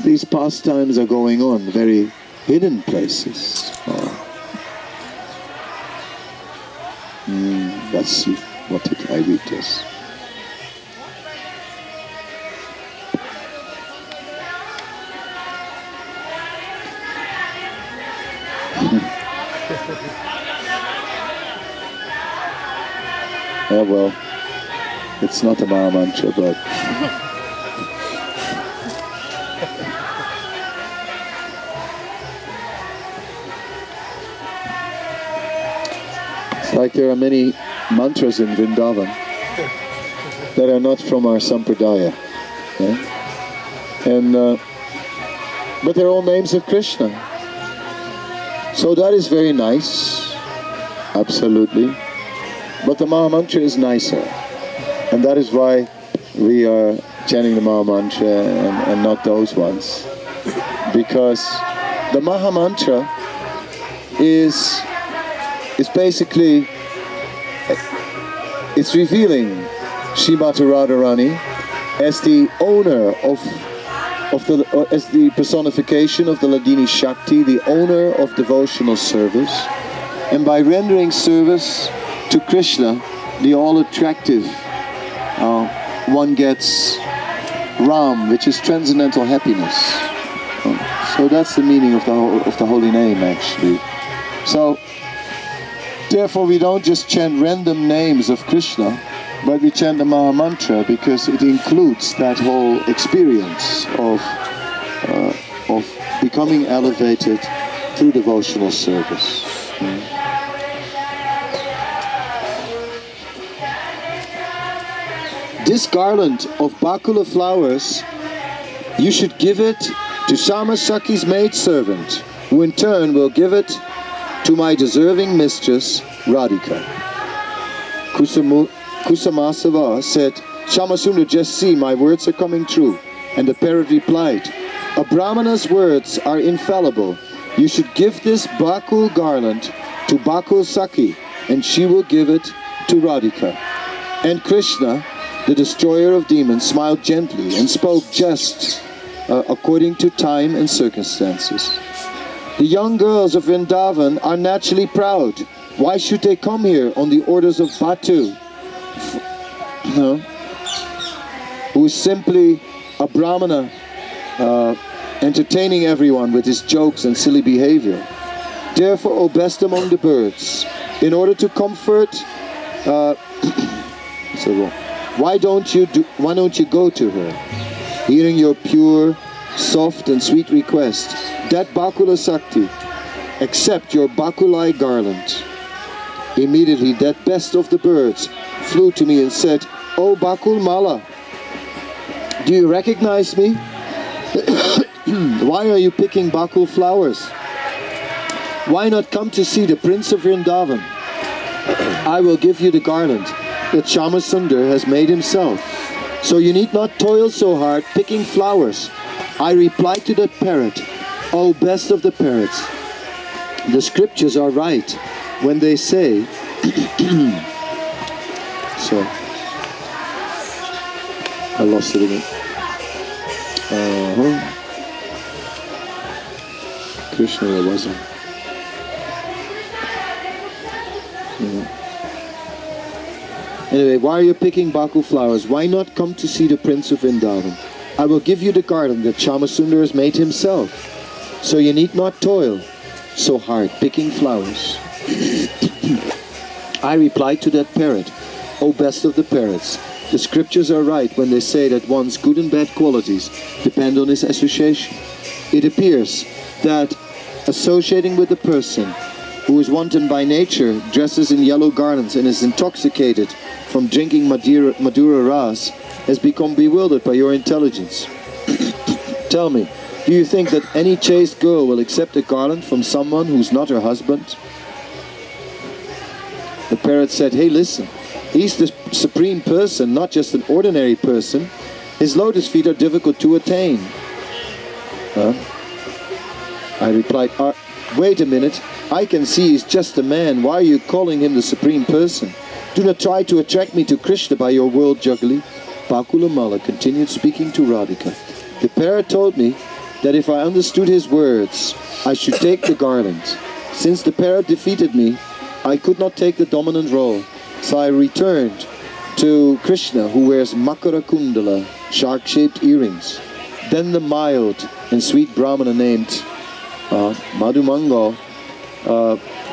these pastimes are going on, very hidden places. Let's see, what did I read this? Well, it's not a Maha Mantra, but it's like there are many mantras in Vrindavan that are not from our sampradaya, but they're all names of Krishna. So that is very nice, absolutely. But the Maha Mantra is nicer, and that is why we are chanting the Maha Mantra and not those ones. Because the Maha Mantra is basically, it's revealing Srimati Radharani as the owner as the personification of the Ladini Shakti, the owner of devotional service. And by rendering service to Krishna, the all-attractive, one gets Ram, which is transcendental happiness. So that's the meaning of the holy name, actually. So Therefore, we don't just chant random names of Krishna, but we chant the Maha Mantra because it includes that whole experience of becoming elevated through devotional service. This garland of Bakula flowers, you should give it to Shamasaki's maidservant, who in turn will give it to my deserving mistress, Radhika. Kusamasava said, Shamasundar, just see, my words are coming true. And the parrot replied, a Brahmana's words are infallible. You should give this Bakul garland to Bakul Saki, and she will give it to Radhika. And Krishna, the destroyer of demons, smiled gently and spoke just according to time and circumstances. The young girls of Vrindavan are naturally proud. Why should they come here on the orders of Batu, who is simply a Brahmana, entertaining everyone with his jokes and silly behavior? Therefore, O best among the birds, in order to comfort, why don't you go to her? Hearing your pure, soft and sweet request, that Bakula Sakti, accept your Bakulai garland. Immediately that best of the birds flew to me and said, O Bakul Mala, do you recognize me? Why are you picking Bakul flowers? Why not come to see the Prince of Vrindavan? I will give you the garland that Shamasundar has made himself. So you need not toil so hard picking flowers. I replied to that parrot, O best of the parrots, the scriptures are right when they say, so, I lost it again. Krishna, where was I? Anyway, why are you picking Baku flowers? Why not come to see the Prince of Vrindavan? I will give you the garland that Shamasundar has made himself. So you need not toil so hard picking flowers. I replied to that parrot, O best of the parrots, the scriptures are right when they say that one's good and bad qualities depend on his association. It appears that associating with a person who is wanton by nature, dresses in yellow garments and is intoxicated from drinking Madura Ras, has become bewildered by your intelligence. Tell me, do you think that any chaste girl will accept a garland from someone who's not her husband? The parrot said, hey, listen, he's the supreme person, not just an ordinary person. His lotus feet are difficult to attain. I replied, wait a minute, I can see he's just a man. Why are you calling him the supreme person? Do not try to attract me to Krishna by your world juggling. Bakulamala continued speaking to Radhika. The parrot told me that if I understood his words, I should take the garland. Since the parrot defeated me, I could not take the dominant role. So I returned to Krishna, who wears Makara Kundala, shark-shaped earrings. Then the mild and sweet Brahmana named Madhumangal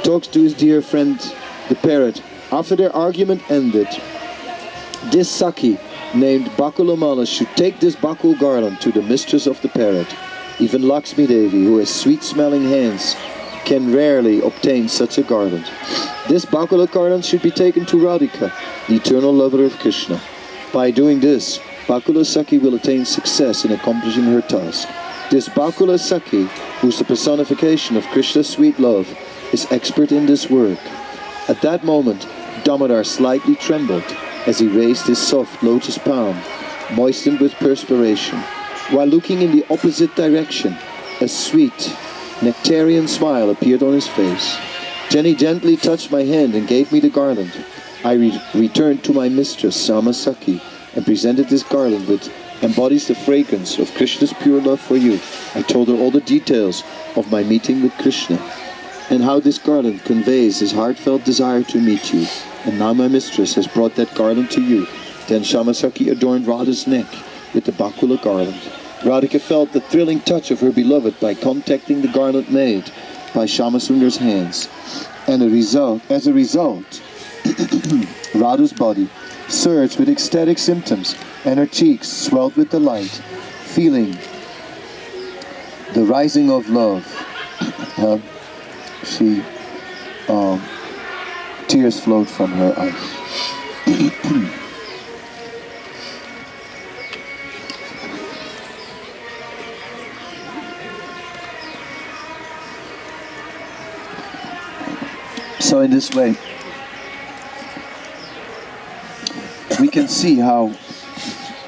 talks to his dear friend, the parrot. After their argument ended, this Saki, named Bakulamala, should take this Bakul garland to the mistress of the parrot. Even Lakshmi Devi, who has sweet-smelling hands, can rarely obtain such a garland. This Bakula garland should be taken to Radhika, the eternal lover of Krishna. By doing this, Bakula Saki will attain success in accomplishing her task. This Bakula Saki, who is the personification of Krishna's sweet love, is expert in this work. At that moment, Damodar slightly trembled as he raised his soft lotus palm, moistened with perspiration. While looking in the opposite direction, a sweet, nectarian smile appeared on his face. Jenny gently touched my hand and gave me the garland. I returned to my mistress, Samasaki, and presented this garland, which embodies the fragrance of Krishna's pure love for you. I told her all the details of my meeting with Krishna, and how this garland conveys his heartfelt desire to meet you. And now my mistress has brought that garland to you. Then Shamasaki adorned Radha's neck with the Bakula garland. Radhika felt the thrilling touch of her beloved by contacting the garland made by Shamasundar's hands. And as a result, Radha's body surged with ecstatic symptoms, and her cheeks swelled with delight, feeling the rising of love. Tears flowed from her eyes. So in this way, we can see how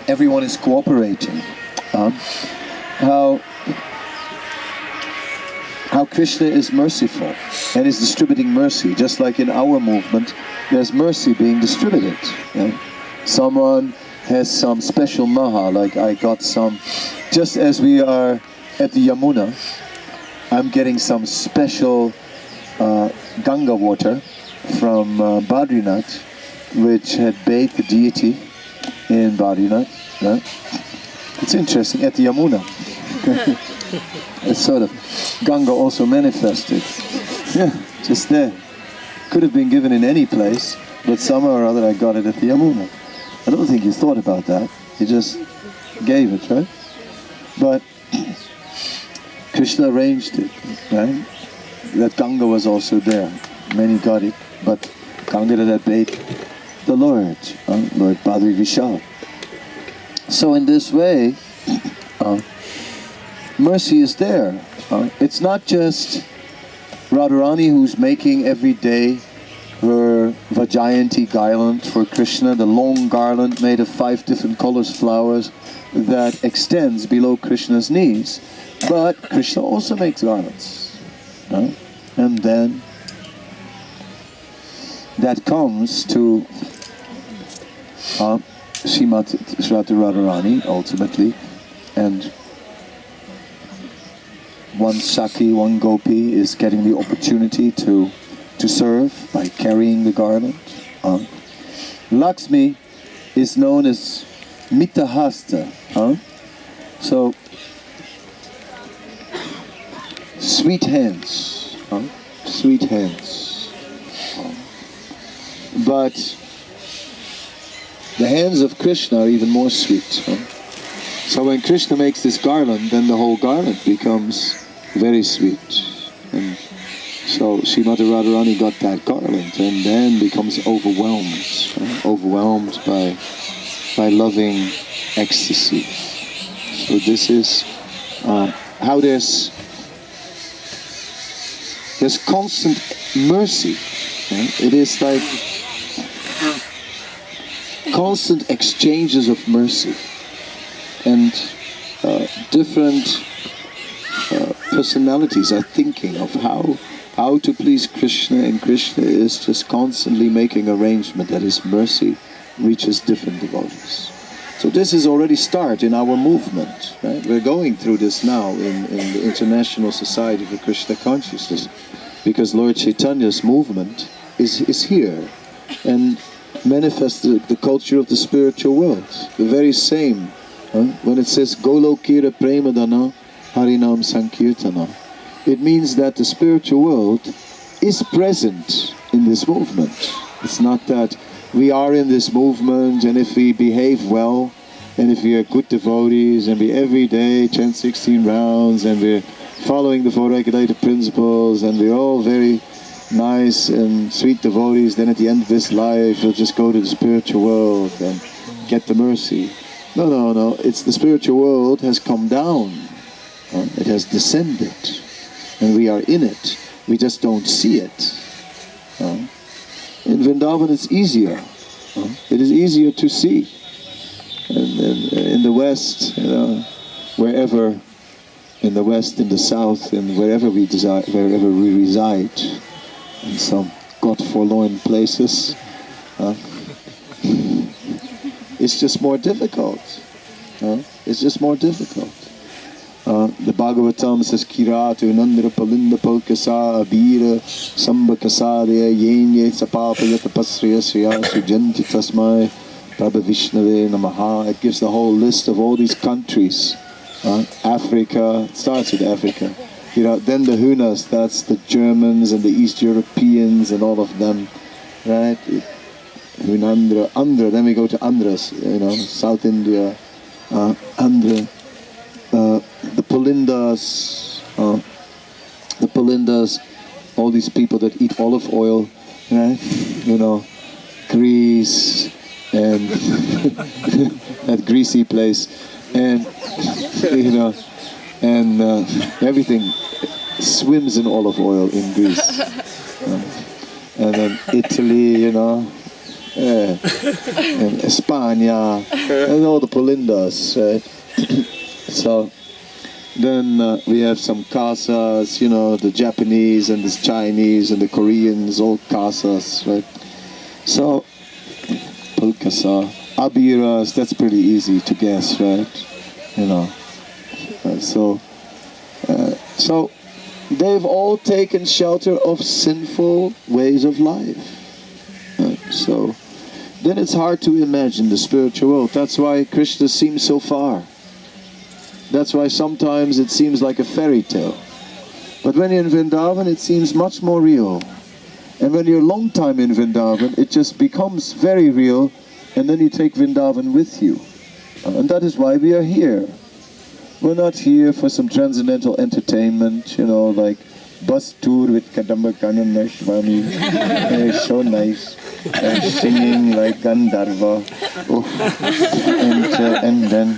everyone is cooperating, how Krishna is merciful and is distributing mercy. Just like in our movement, there's mercy being distributed. Someone has some special maha, like I got some, just as we are at the Yamuna, I'm getting some special Ganga water from Badrinath, which had bathed the deity in Badrinath. It's interesting, at the Yamuna. It's sort of Ganga also manifested. Yeah, just there. Could have been given in any place, but somehow or other I got it at the Yamuna. I don't think you thought about that. You just gave it, right? But Krishna arranged it, right? That Ganga was also there. Many got it, but Ganga that had bathed the Lord, Lord Padri Vishal. So in this way, mercy is there. It's not just Radharani who's making every day her Vajayanti garland for Krishna, the long garland made of 5 different colors flowers that extends below Krishna's knees. But Krishna also makes garlands. And then that comes to Srimati Radharani ultimately, and one Saki, one Gopi is getting the opportunity to serve by carrying the garland. Lakshmi is known as Mitahasta. So, sweet hands. Sweet hands. But the hands of Krishna are even more sweet. So when Krishna makes this garland, then the whole garland becomes very sweet. And so Srimati Radharani got that garland and then becomes overwhelmed by loving ecstasy. So this is how there's constant mercy. It is like constant exchanges of mercy, and different personalities are thinking of how to please Krishna, and Krishna is just constantly making arrangement that his mercy reaches different devotees. So this is already start in our movement. Right? We're going through this now in the International Society for Krishna Consciousness, because Lord Chaitanya's movement is here and manifests the culture of the spiritual world. The very same. When it says Golokira Premadana Harinam Sankirtana, it means that the spiritual world is present in this movement. It's not that we are in this movement, and if we behave well, and if we are good devotees, and we every day chant 16 rounds, and we're following the 4 regulated principles, and we're all very nice and sweet devotees, then at the end of this life we'll just go to the spiritual world and get the mercy. No. It's the spiritual world has come down. It has descended. And we are in it. We just don't see it. In Vrindavan it's easier. It is easier to see. And in the West, wherever, in the West, in the South, and wherever we reside, in some God-forlorn places, it's just more difficult. It's just more difficult. The Bhagavatam says, Kiratu nandra palinda polkasa abira sambhakasadaya yenye sapapaya tapasriya sriya sujanti tasmai Prabha Vishnave Namaha. It gives the whole list of all these countries. Africa, it starts with Africa. then the Hunas, that's the Germans and the East Europeans and all of them, right? Andhra, then we go to Andhras, South India, Andhra, the Pulindas, all these people that eat olive oil, right? Greece, and that greasy place, and everything swims in olive oil in Greece, and then Italy, and España, and all the Pulindas, right? So then we have some kathas, the Japanese and the Chinese and the Koreans, all kathas, right? So Pulkasa, Abiras, that's pretty easy to guess, right? So they've all taken shelter of sinful ways of life. So then it's hard to imagine the spiritual world. That's why Krishna seems so far. That's why sometimes it seems like a fairy tale. But when you're in Vrindavan, it seems much more real. And when you're a long time in Vrindavan, it just becomes very real, and then you take Vrindavan with you. And that is why we are here. We're not here for some transcendental entertainment, like bus tour with Kadamba Kanana Swami. So nice. Singing like Gandharva. And then,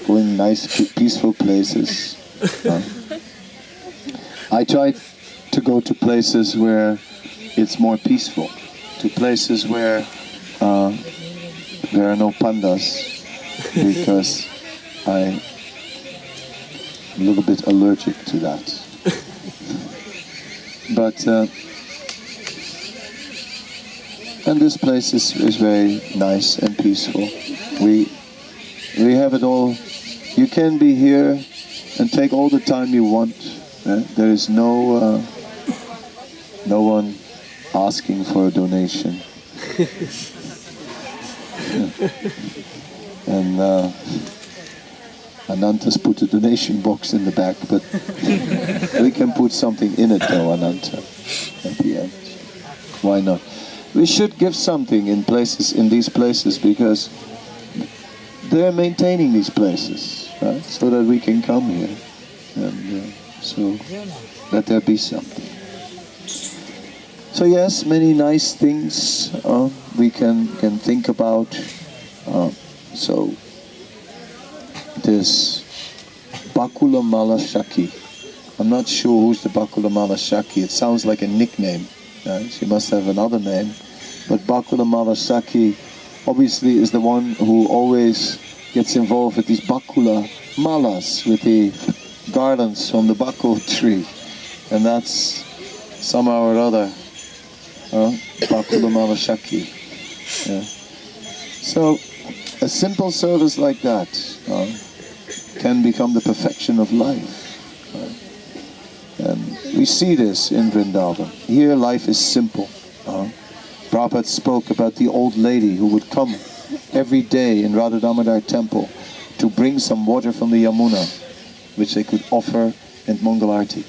going nice, peaceful places. I try to go to places where it's more peaceful, to places where there are no pandas, because I'm a little bit allergic to that. But and this place is very nice and peaceful. We have it all. You can be here and take all the time you want. There is no one asking for a donation. And Ananta's put a donation box in the back, but we can put something in it though, Ananta, at the end. Why not? We should give something in these places, because they're maintaining these places, right? So that we can come here, and so let there be something. So yes, many nice things we can think about. So this Bakula Mala Shaki. I'm not sure who's the Bakula Mala Shaki. It sounds like a nickname. Right? She must have another name. But Bakula Mala Shaki obviously is the one who always gets involved with these Bakula Malas, with the garlands from the Bakul tree. And that's somehow or other Bakula Mala Shaki. Yeah. So a simple service like that can become the perfection of life. And we see this in Vrindavan. Here life is simple. Prabhupada spoke about the old lady who would come every day in Radha Damodar temple to bring some water from the Yamuna, which they could offer in Mangalarti.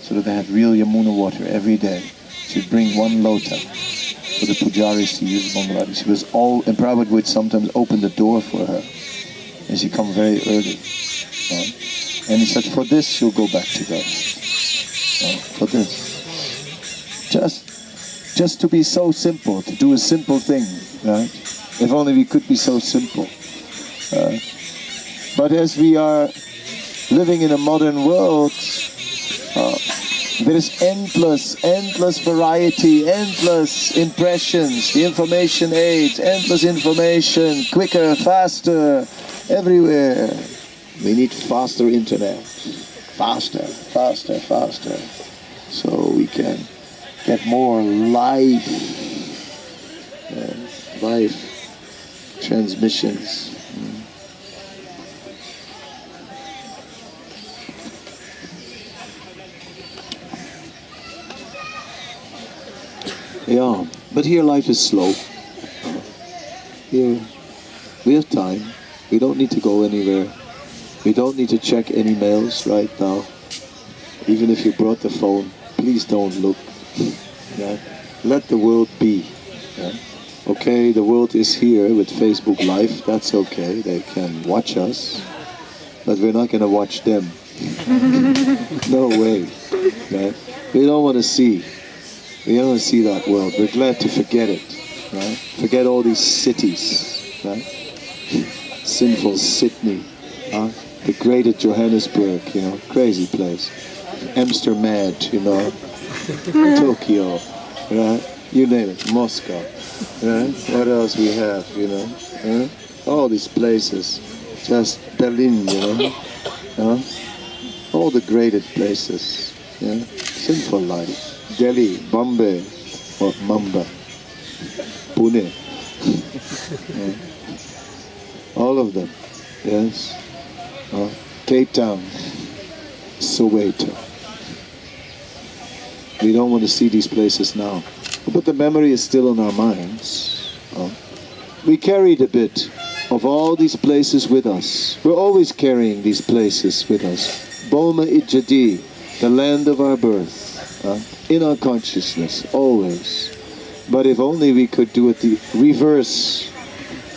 So that they had real Yamuna water every day. She'd bring one lota for the pujaris to use Mangalarti. She was and Prabhupada would sometimes open the door for her, and she'd come very early. And he said, for this she'll go back to God. For this. Just to be so simple, to do a simple thing, right? If only we could be so simple. But as we are living in a modern world, there is endless variety, endless impressions, the information age, endless information, quicker, faster, everywhere. We need faster internet, faster, so we can get more live transmissions. Yeah, but here life is slow. Here we have time. We don't need to go anywhere. We don't need to check any mails right now. Even if you brought the phone, please don't look. Yeah? Let the world be. Yeah? Okay, the world is here with Facebook Live. That's okay. They can watch us. But we're not going to watch them. No way. Right? We don't want to see. We don't want to see that world. We're glad to forget it. Right? Forget all these cities. Right? Sinful Sydney. The greater Johannesburg, crazy place. Amsterdam, Tokyo, right? You name it, Moscow. Right? What else we have, all these places. Just Berlin, all the greatest places. Sinful life. Delhi, Bombay, or Mumbai, Pune. All of them, yes. Cape Town, Soweto. We don't want to see these places now. But the memory is still in our minds. We carried a bit of all these places with us. We're always carrying these places with us. Boma Ijadi, the land of our birth, in our consciousness, always. But if only we could do it the reverse,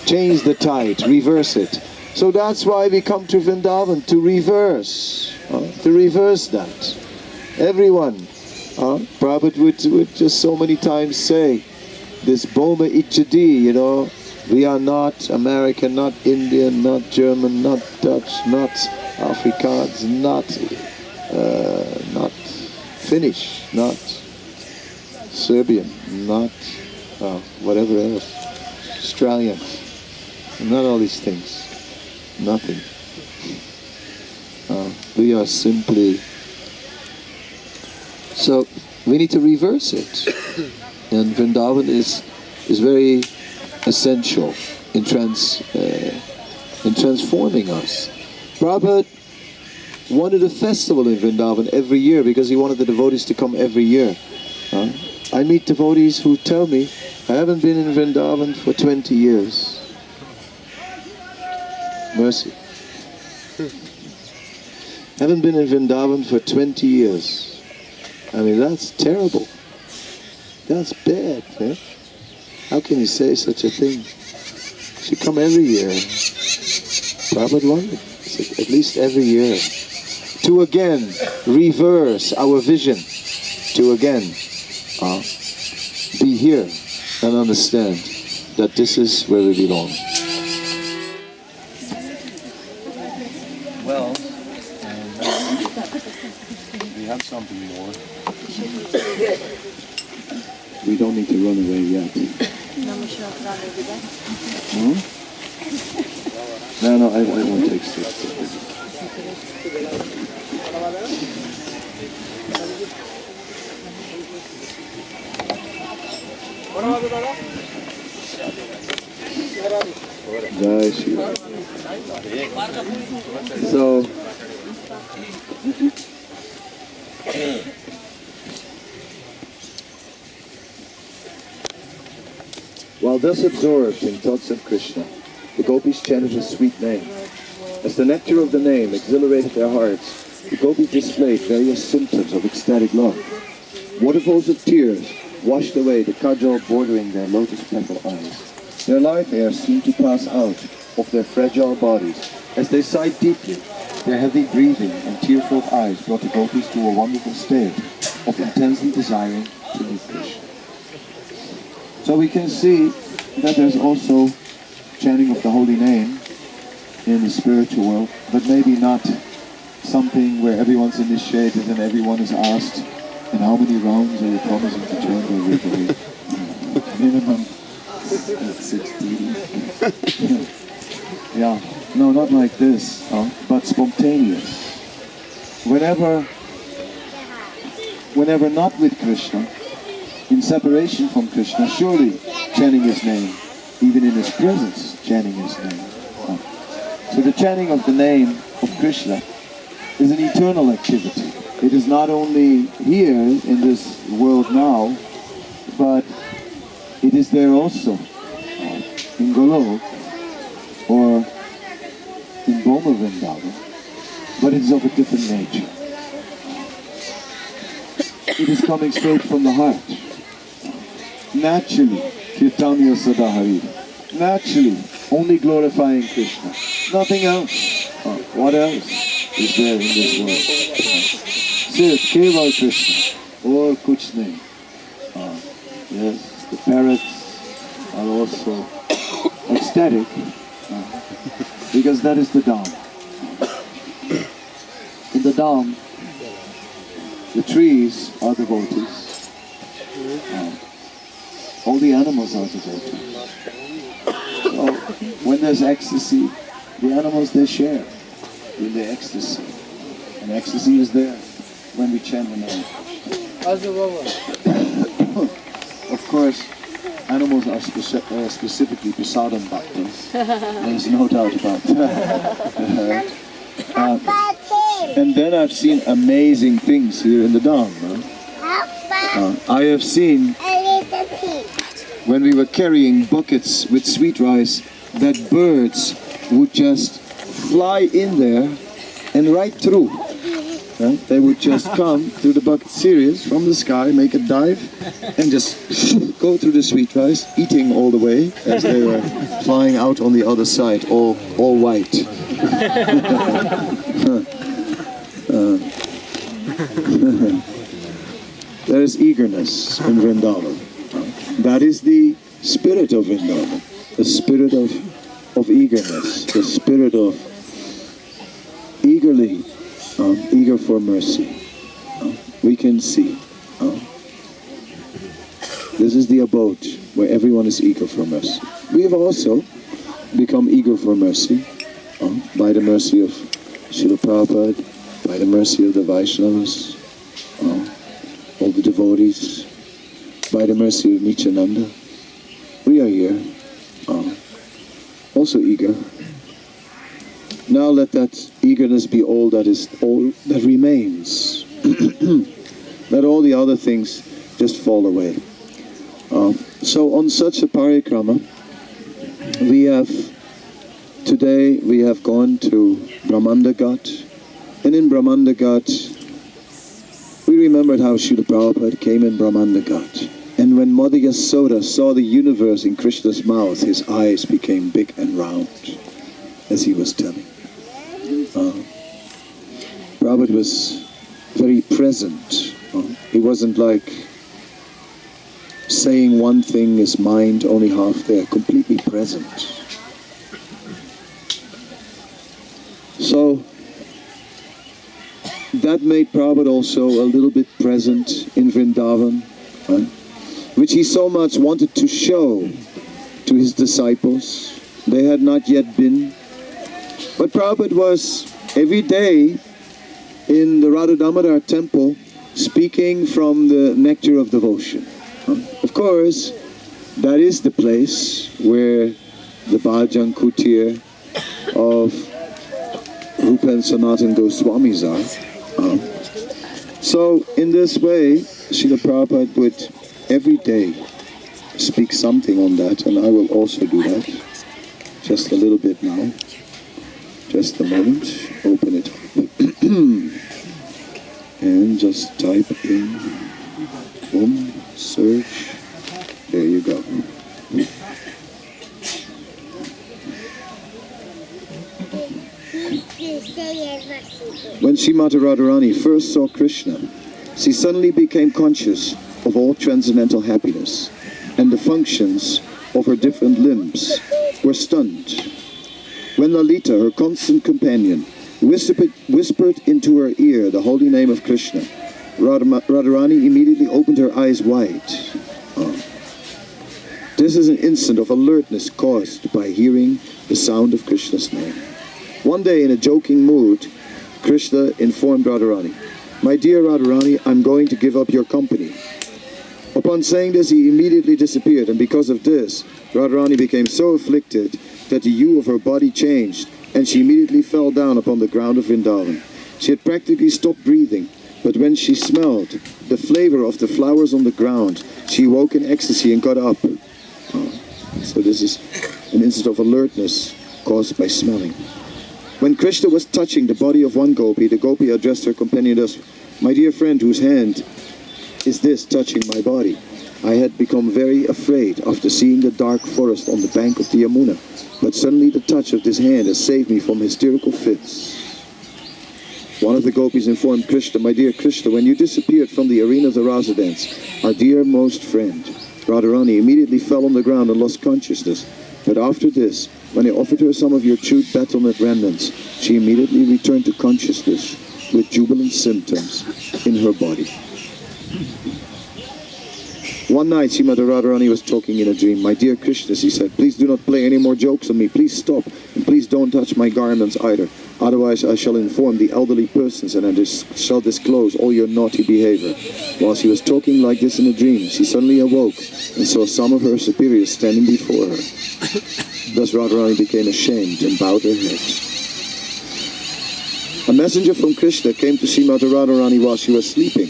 change the tide, reverse it. So that's why we come to Vrindavan, to reverse that. Everyone, Prabhupada would just so many times say, this Boma Ijadi, we are not American, not Indian, not German, not Dutch, not Afrikaans, not Finnish, not Serbian, not whatever else, Australian, not all these things. Nothing. We are simply... So, we need to reverse it. And Vrindavan is very essential in transforming us. Prabhupada wanted a festival in Vrindavan every year because he wanted the devotees to come every year. I meet devotees who tell me, I haven't been in Vrindavan for 20 years. Mercy. Haven't been in Vrindavan for 20 years. I mean, that's terrible. That's bad. Eh? How can you say such a thing? Should come every year. Prabhupada wanted at least every year. To again reverse our vision. To again be here and understand that this is where we belong. Well, we have something more. We don't need to run away yet. No, I won't take steps. Jai Shri Ram. So, while thus absorbed in thoughts of Krishna, the gopis chanted his sweet name. As the nectar of the name exhilarated their hearts, the gopis displayed various symptoms of ecstatic love. Waterfalls of tears washed away the kajal bordering their lotus petal eyes. Their life air seemed to pass out of their fragile bodies. As they sighed deeply, their heavy breathing and tearful eyes brought the gopis to a wonderful state of intensely desiring to meet Krishna. So we can see that there's also chanting of the holy name in the spiritual world, but maybe not something where everyone's initiated and everyone is asked, and how many rounds are you promising to chant every day? Minimum 16. Yeah, no, not like this, but spontaneous. Whenever not with Krishna, in separation from Krishna, surely chanting his name, even in his presence, chanting his name. So the chanting of the name of Krishna is an eternal activity. It is not only here in this world now, but it is there also in Golok or in Boma Vrindavan. but it is of a different nature. It is coming straight from the heart. Naturally, kirtanya sada Hare. Naturally, only glorifying Krishna. Nothing else. What else is there in this world? Sirf keval Krishna, or kuch nahi. Yes, the parrots are also ecstatic, because that is the Dham. In the Dham, the trees are devotees. All the animals are devotees. So when there's ecstasy, the animals, they share in the ecstasy. And ecstasy is there when we chant the name. Of course, animals are specifically prasadam bhaktas. There's no doubt about that. And then I've seen amazing things here in the Dham. I have seen, when we were carrying buckets with sweet rice, that birds would just fly in there and right through. They would just come through the bucket series from the sky, make a dive, and just go through the sweet rice, eating all the way as they were flying out on the other side, all white. There is eagerness in Vrindavan. That is the spirit of Vrindavan, the spirit of eagerness, the spirit of eager for mercy. We can see. This is the abode where everyone is eager for mercy. We have also become eager for mercy by the mercy of Srila Prabhupada, by the mercy of the Vaishnavas, all the devotees, by the mercy of Nityananda. We are here, also eager. Now let that eagerness be all that remains. Let all the other things just fall away. So on such a parikrama, today we have gone to Brahmanda Ghat, and in Brahmanda Ghat we remembered how Srila Prabhupada came in Brahmanda Ghat. And when Mother Yasoda saw the universe in Krishna's mouth, his eyes became big and round, as he was telling. Prabhupada was very present. He wasn't like saying one thing, his mind only half there, completely present. So that made Prabhupada also a little bit present in Vrindavan, which he so much wanted to show to his disciples. They had not yet been. But Prabhupada was every day in the Radha Damodar temple speaking from the nectar of devotion. Of course, that is the place where the Bhajan Kutir of Rupa and Sanatan Goswamis are. So in this way, Srila Prabhupada would every day speak something on that, and I will also do that. Just a little bit now. Just a moment. Open it up. And just type in search. There you go. When Srimati Radharani first saw Krishna, she suddenly became conscious of all transcendental happiness, and the functions of her different limbs were stunned. When Lalita, her constant companion, whispered into her ear the holy name of Krishna, Radharani immediately opened her eyes wide. This is an instant of alertness caused by hearing the sound of Krishna's name. One day, in a joking mood, Krishna informed Radharani, "My dear Radharani, I'm going to give up your company." Upon saying this, he immediately disappeared, and because of this, Radharani became so afflicted that the hue of her body changed, and she immediately fell down upon the ground of Vrindavan. She had practically stopped breathing, but when she smelled the flavor of the flowers on the ground, she woke in ecstasy and got up. So this is an instant of alertness caused by smelling. When Krishna was touching the body of one gopi, the gopi addressed her companion thus, "My dear friend, whose hand is this touching my body? I had become very afraid after seeing the dark forest on the bank of the Yamuna, but suddenly the touch of this hand has saved me from hysterical fits." One of the gopis informed Krishna, "My dear Krishna, when you disappeared from the arena of the Rasa dance, our dearmost friend, Radharani, immediately fell on the ground and lost consciousness. But after this, when I offered her some of your chewed battle-net remnants, she immediately returned to consciousness with jubilant symptoms in her body." One night, Srimati Radharani was talking in a dream. "My dear Krishna," she said, "please do not play any more jokes on me. Please stop, and please don't touch my garments either. Otherwise, I shall inform the elderly persons, and I shall disclose all your naughty behavior." While she was talking like this in a dream, she suddenly awoke and saw some of her superiors standing before her. Thus Radharani became ashamed and bowed her head. A messenger from Krishna came to Srimati Radharani while she was sleeping,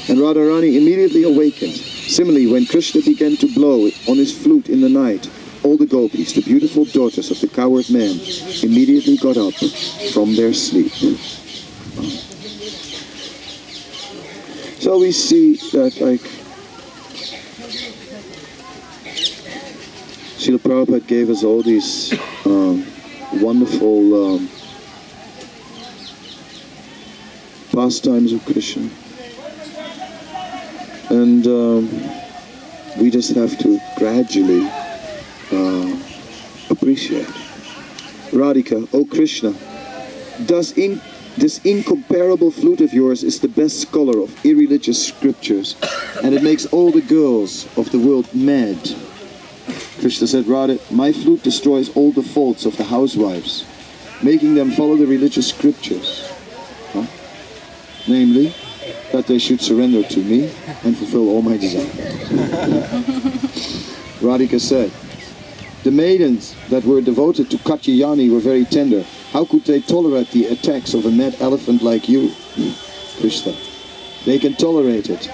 and Radharani immediately awakened. Similarly, when Krishna began to blow on his flute in the night, all the gopis, the beautiful daughters of the coward man, immediately got up from their sleep. So we see that, like, Srila Prabhupada gave us all these wonderful pastimes of Krishna. And we just have to gradually appreciate. Radhika, "O Krishna, this incomparable flute of yours is the best scholar of irreligious scriptures, and it makes all the girls of the world mad." Krishna said, "Radha, my flute destroys all the faults of the housewives, making them follow the religious scriptures. Namely, that they should surrender to me and fulfill all my desires." Radhika said, "The maidens that were devoted to Katyayani were very tender. How could they tolerate the attacks of a mad elephant like you?" Krishna, "They can tolerate it,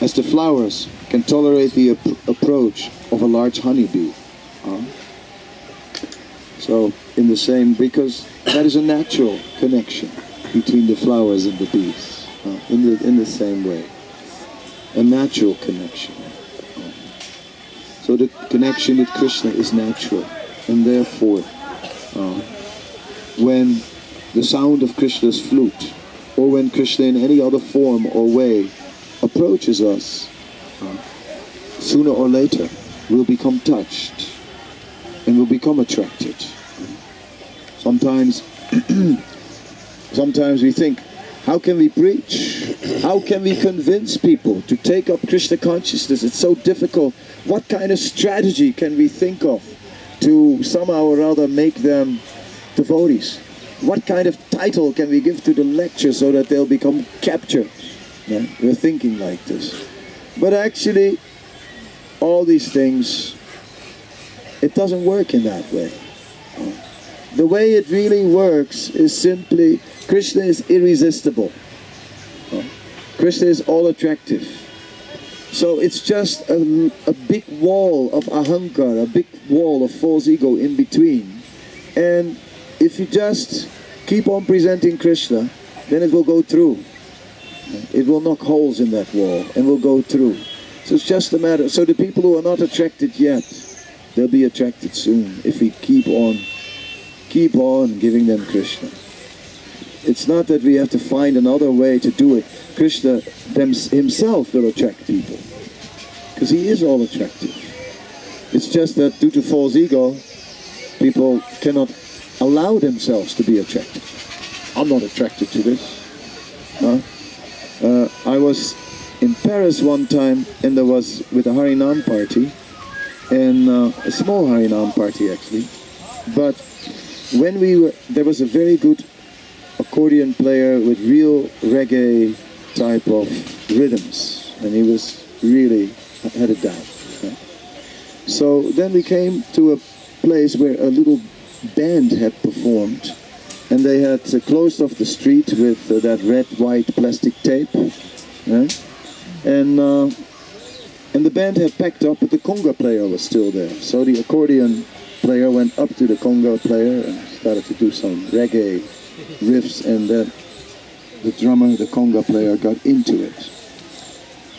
as the flowers can tolerate the approach of a large honeybee." So, in the same, because that is a natural connection between the flowers and the bees. In the same way, a natural connection. So the connection with Krishna is natural, and therefore, when the sound of Krishna's flute, or when Krishna in any other form or way approaches us, sooner or later we'll become touched and we'll become attracted. Sometimes we think, how can we preach? How can we convince people to take up Krishna consciousness? It's so difficult. What kind of strategy can we think of to somehow or other make them devotees? What kind of title can we give to the lecture so that they'll become captured? Yeah? We're thinking like this. But actually, all these things, it doesn't work in that way. The way it really works is simply, Krishna is irresistible. Krishna is all attractive. So it's just a big wall of ahankara, a big wall of false ego in between. And if you just keep on presenting Krishna, then it will go through. It will knock holes in that wall and will go through. So it's just a matter. So the people who are not attracted yet, they'll be attracted soon if we keep on giving them Krishna. It's not that we have to find another way to do it. Krishna himself will attract people, because he is all attractive. It's just that due to false ego, people cannot allow themselves to be attracted. I'm not attracted to this. I was in Paris one time, and there was with a Harinam party, and a small Harinam party actually, but when we were, there was a very good accordion player with real reggae type of rhythms, and he was really had it down. So then we came to a place where a little band had performed, and they had closed off the street with that red, white plastic tape, and the band had packed up, but the conga player was still there. So the accordion player went up to the conga player and started to do some reggae riffs, and then the drummer, the conga player, got into it.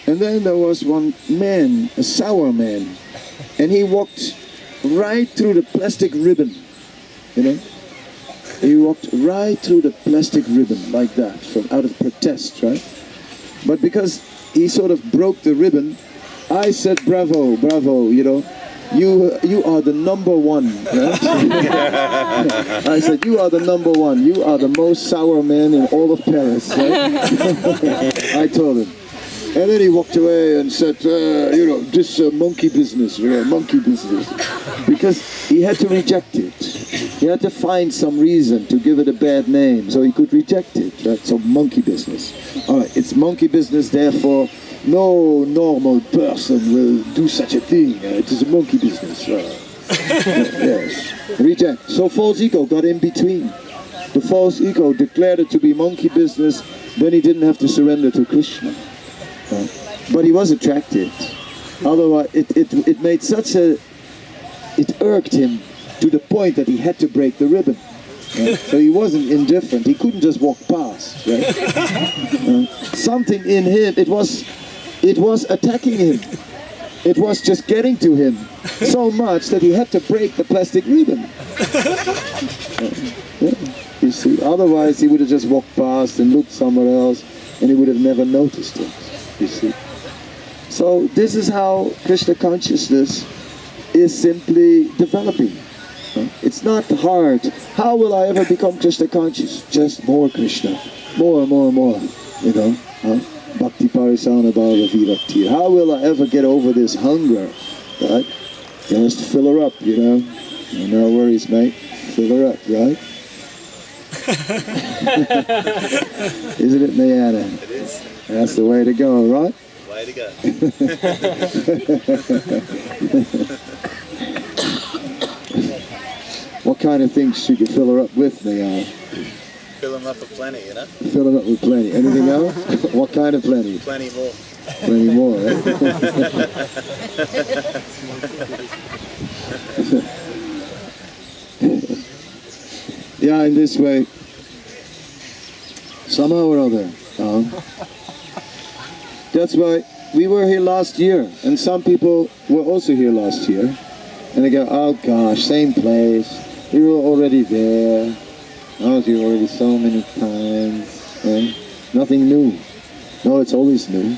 And then there was one man, a sour man, and he walked right through the plastic ribbon, you know? He walked right through the plastic ribbon like that, from out of protest, right? But because he sort of broke the ribbon, I said, bravo, bravo, you know, you are the number one, right? I said, you are the number one, you are the most sour man in all of Paris, right? I told him. And then he walked away and said, you know, this monkey business, monkey business. Because he had to reject it. He had to find some reason to give it a bad name so he could reject it. Right? So monkey business. All right, it's monkey business, therefore no normal person will do such a thing. It is a monkey business. Yes. Reject. So false ego got in between. The false ego declared it to be monkey business, then he didn't have to surrender to Krishna. But he was attracted. Otherwise, it made such a... It irked him to the point that he had to break the ribbon. Right? So he wasn't indifferent. He couldn't just walk past. Right? Something in him, it was attacking him. It was just getting to him so much that he had to break the plastic ribbon. You see, otherwise he would have just walked past and looked somewhere else, and he would have never noticed it. You see. So this is how Krishna consciousness is simply developing. It's not hard. How will I ever become Krishna conscious? Just more Krishna. More. You know? Bhakti Parisana Bhava Virakti. How will I ever get over this hunger? Right? Just fill her up, you know? No worries, mate. Fill her up, right? Isn't it, Mayana? It is. That's the way to go, right? Way to go. What kind of things should you fill her up with, Mayana? Fill them up with plenty, you know? Fill them up with plenty. Anything else? What kind of plenty? Plenty more. Plenty more, right? Yeah, in this way, somehow or other. That's why we were here last year, and some people were also here last year, and they go, oh gosh, same place, we were already there, I was here already so many times, and nothing new. No, it's always new.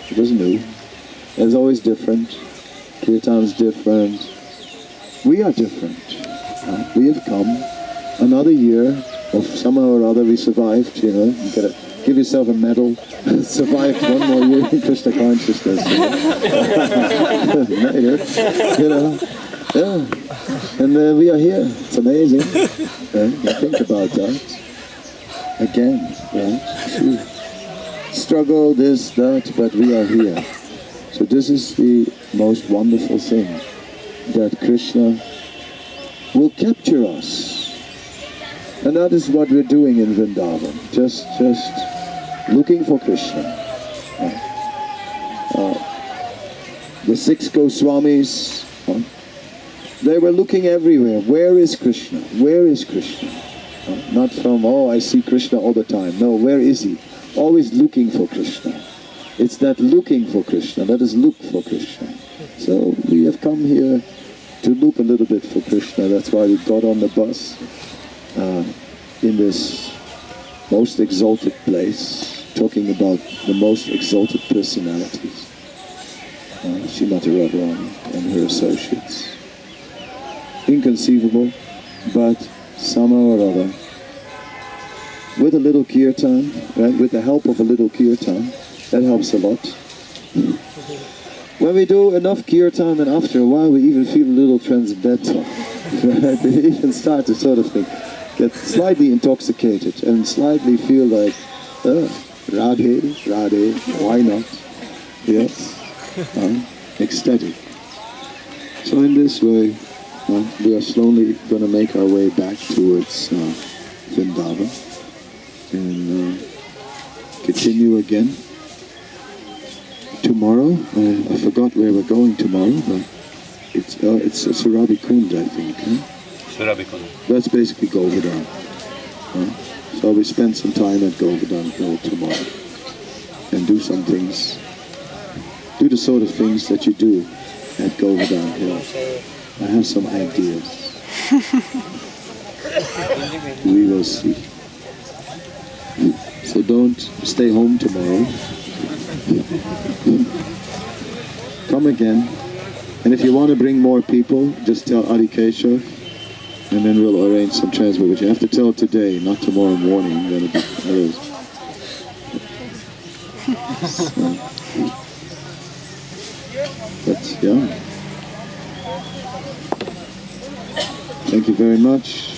It was new. It's always different. Kirtan's different. We are different. We have come another year of somehow or other we survived, you know. You gotta give yourself a medal. Survived one more year in Krishna consciousness. Made it, you know. Yeah. And we are here. It's amazing. You think about that. Again, right? Struggle, this, that, but we are here. So this is the most wonderful thing, that Krishna will capture us. And that is what we're doing in Vrindavan. Just looking for Krishna. The 6 Goswamis, they were looking everywhere. Where is Krishna? Where is Krishna? Not from, oh, I see Krishna all the time. No, where is he? Always looking for Krishna. It's that looking for Krishna, that is look for Krishna. So we have come here to look a little bit for Krishna. That's why we got on the bus in this most exalted place, talking about the most exalted personalities. Srimati Raval and her associates. Inconceivable, but somehow or other, with a little kirtan, right, with the help of a little kirtan, that helps a lot. When we do enough kirtan, and after a while we even feel a little transcendental. Right? We even start to sort of get slightly intoxicated and slightly feel like, Radhe, Radhe, why not? Yes, ecstatic. So in this way, we are slowly going to make our way back towards Vrindavan and continue again tomorrow. I forgot where we're going tomorrow, but it's Radhi Kund, I think. Surabikona. That's basically Govardhan. So we spend some time at Govardhan Hill tomorrow and do some things. Do the sort of things that you do at Govardhan Hill. I have some ideas. We will see. So don't stay home tomorrow. Come again. And if you want to bring more people, just tell Adi Keshav, and then we'll arrange some transport. But you have to tell today, not tomorrow morning. Then it'll be others. But yeah. Thank you very much.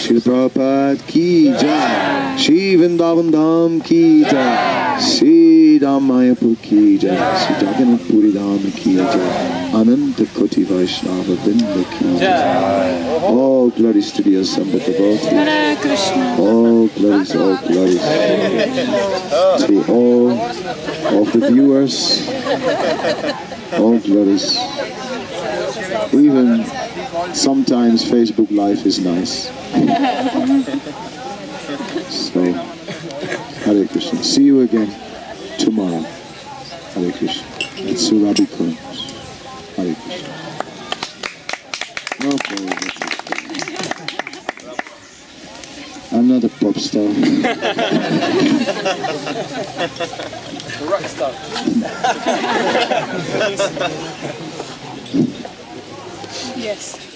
Shri Prabhupada ki jai. Shri Vrindavan Dham ki jai. Shri Ram Mayapur ki jai. Shri Jagannath Puri Dham ki jai. Ananta Koti Vaishnava Vrinda ki jai. All glories to the assembled devotees. Hare Krishna. All glories to all of the viewers. All glories. Even sometimes Facebook Live is nice. So, Hare Krishna. See you again tomorrow. Hare Krishna. It's Surabikona. Hare Krishna. Okay, that's it. I'm not a pop star. Rock star. Yes.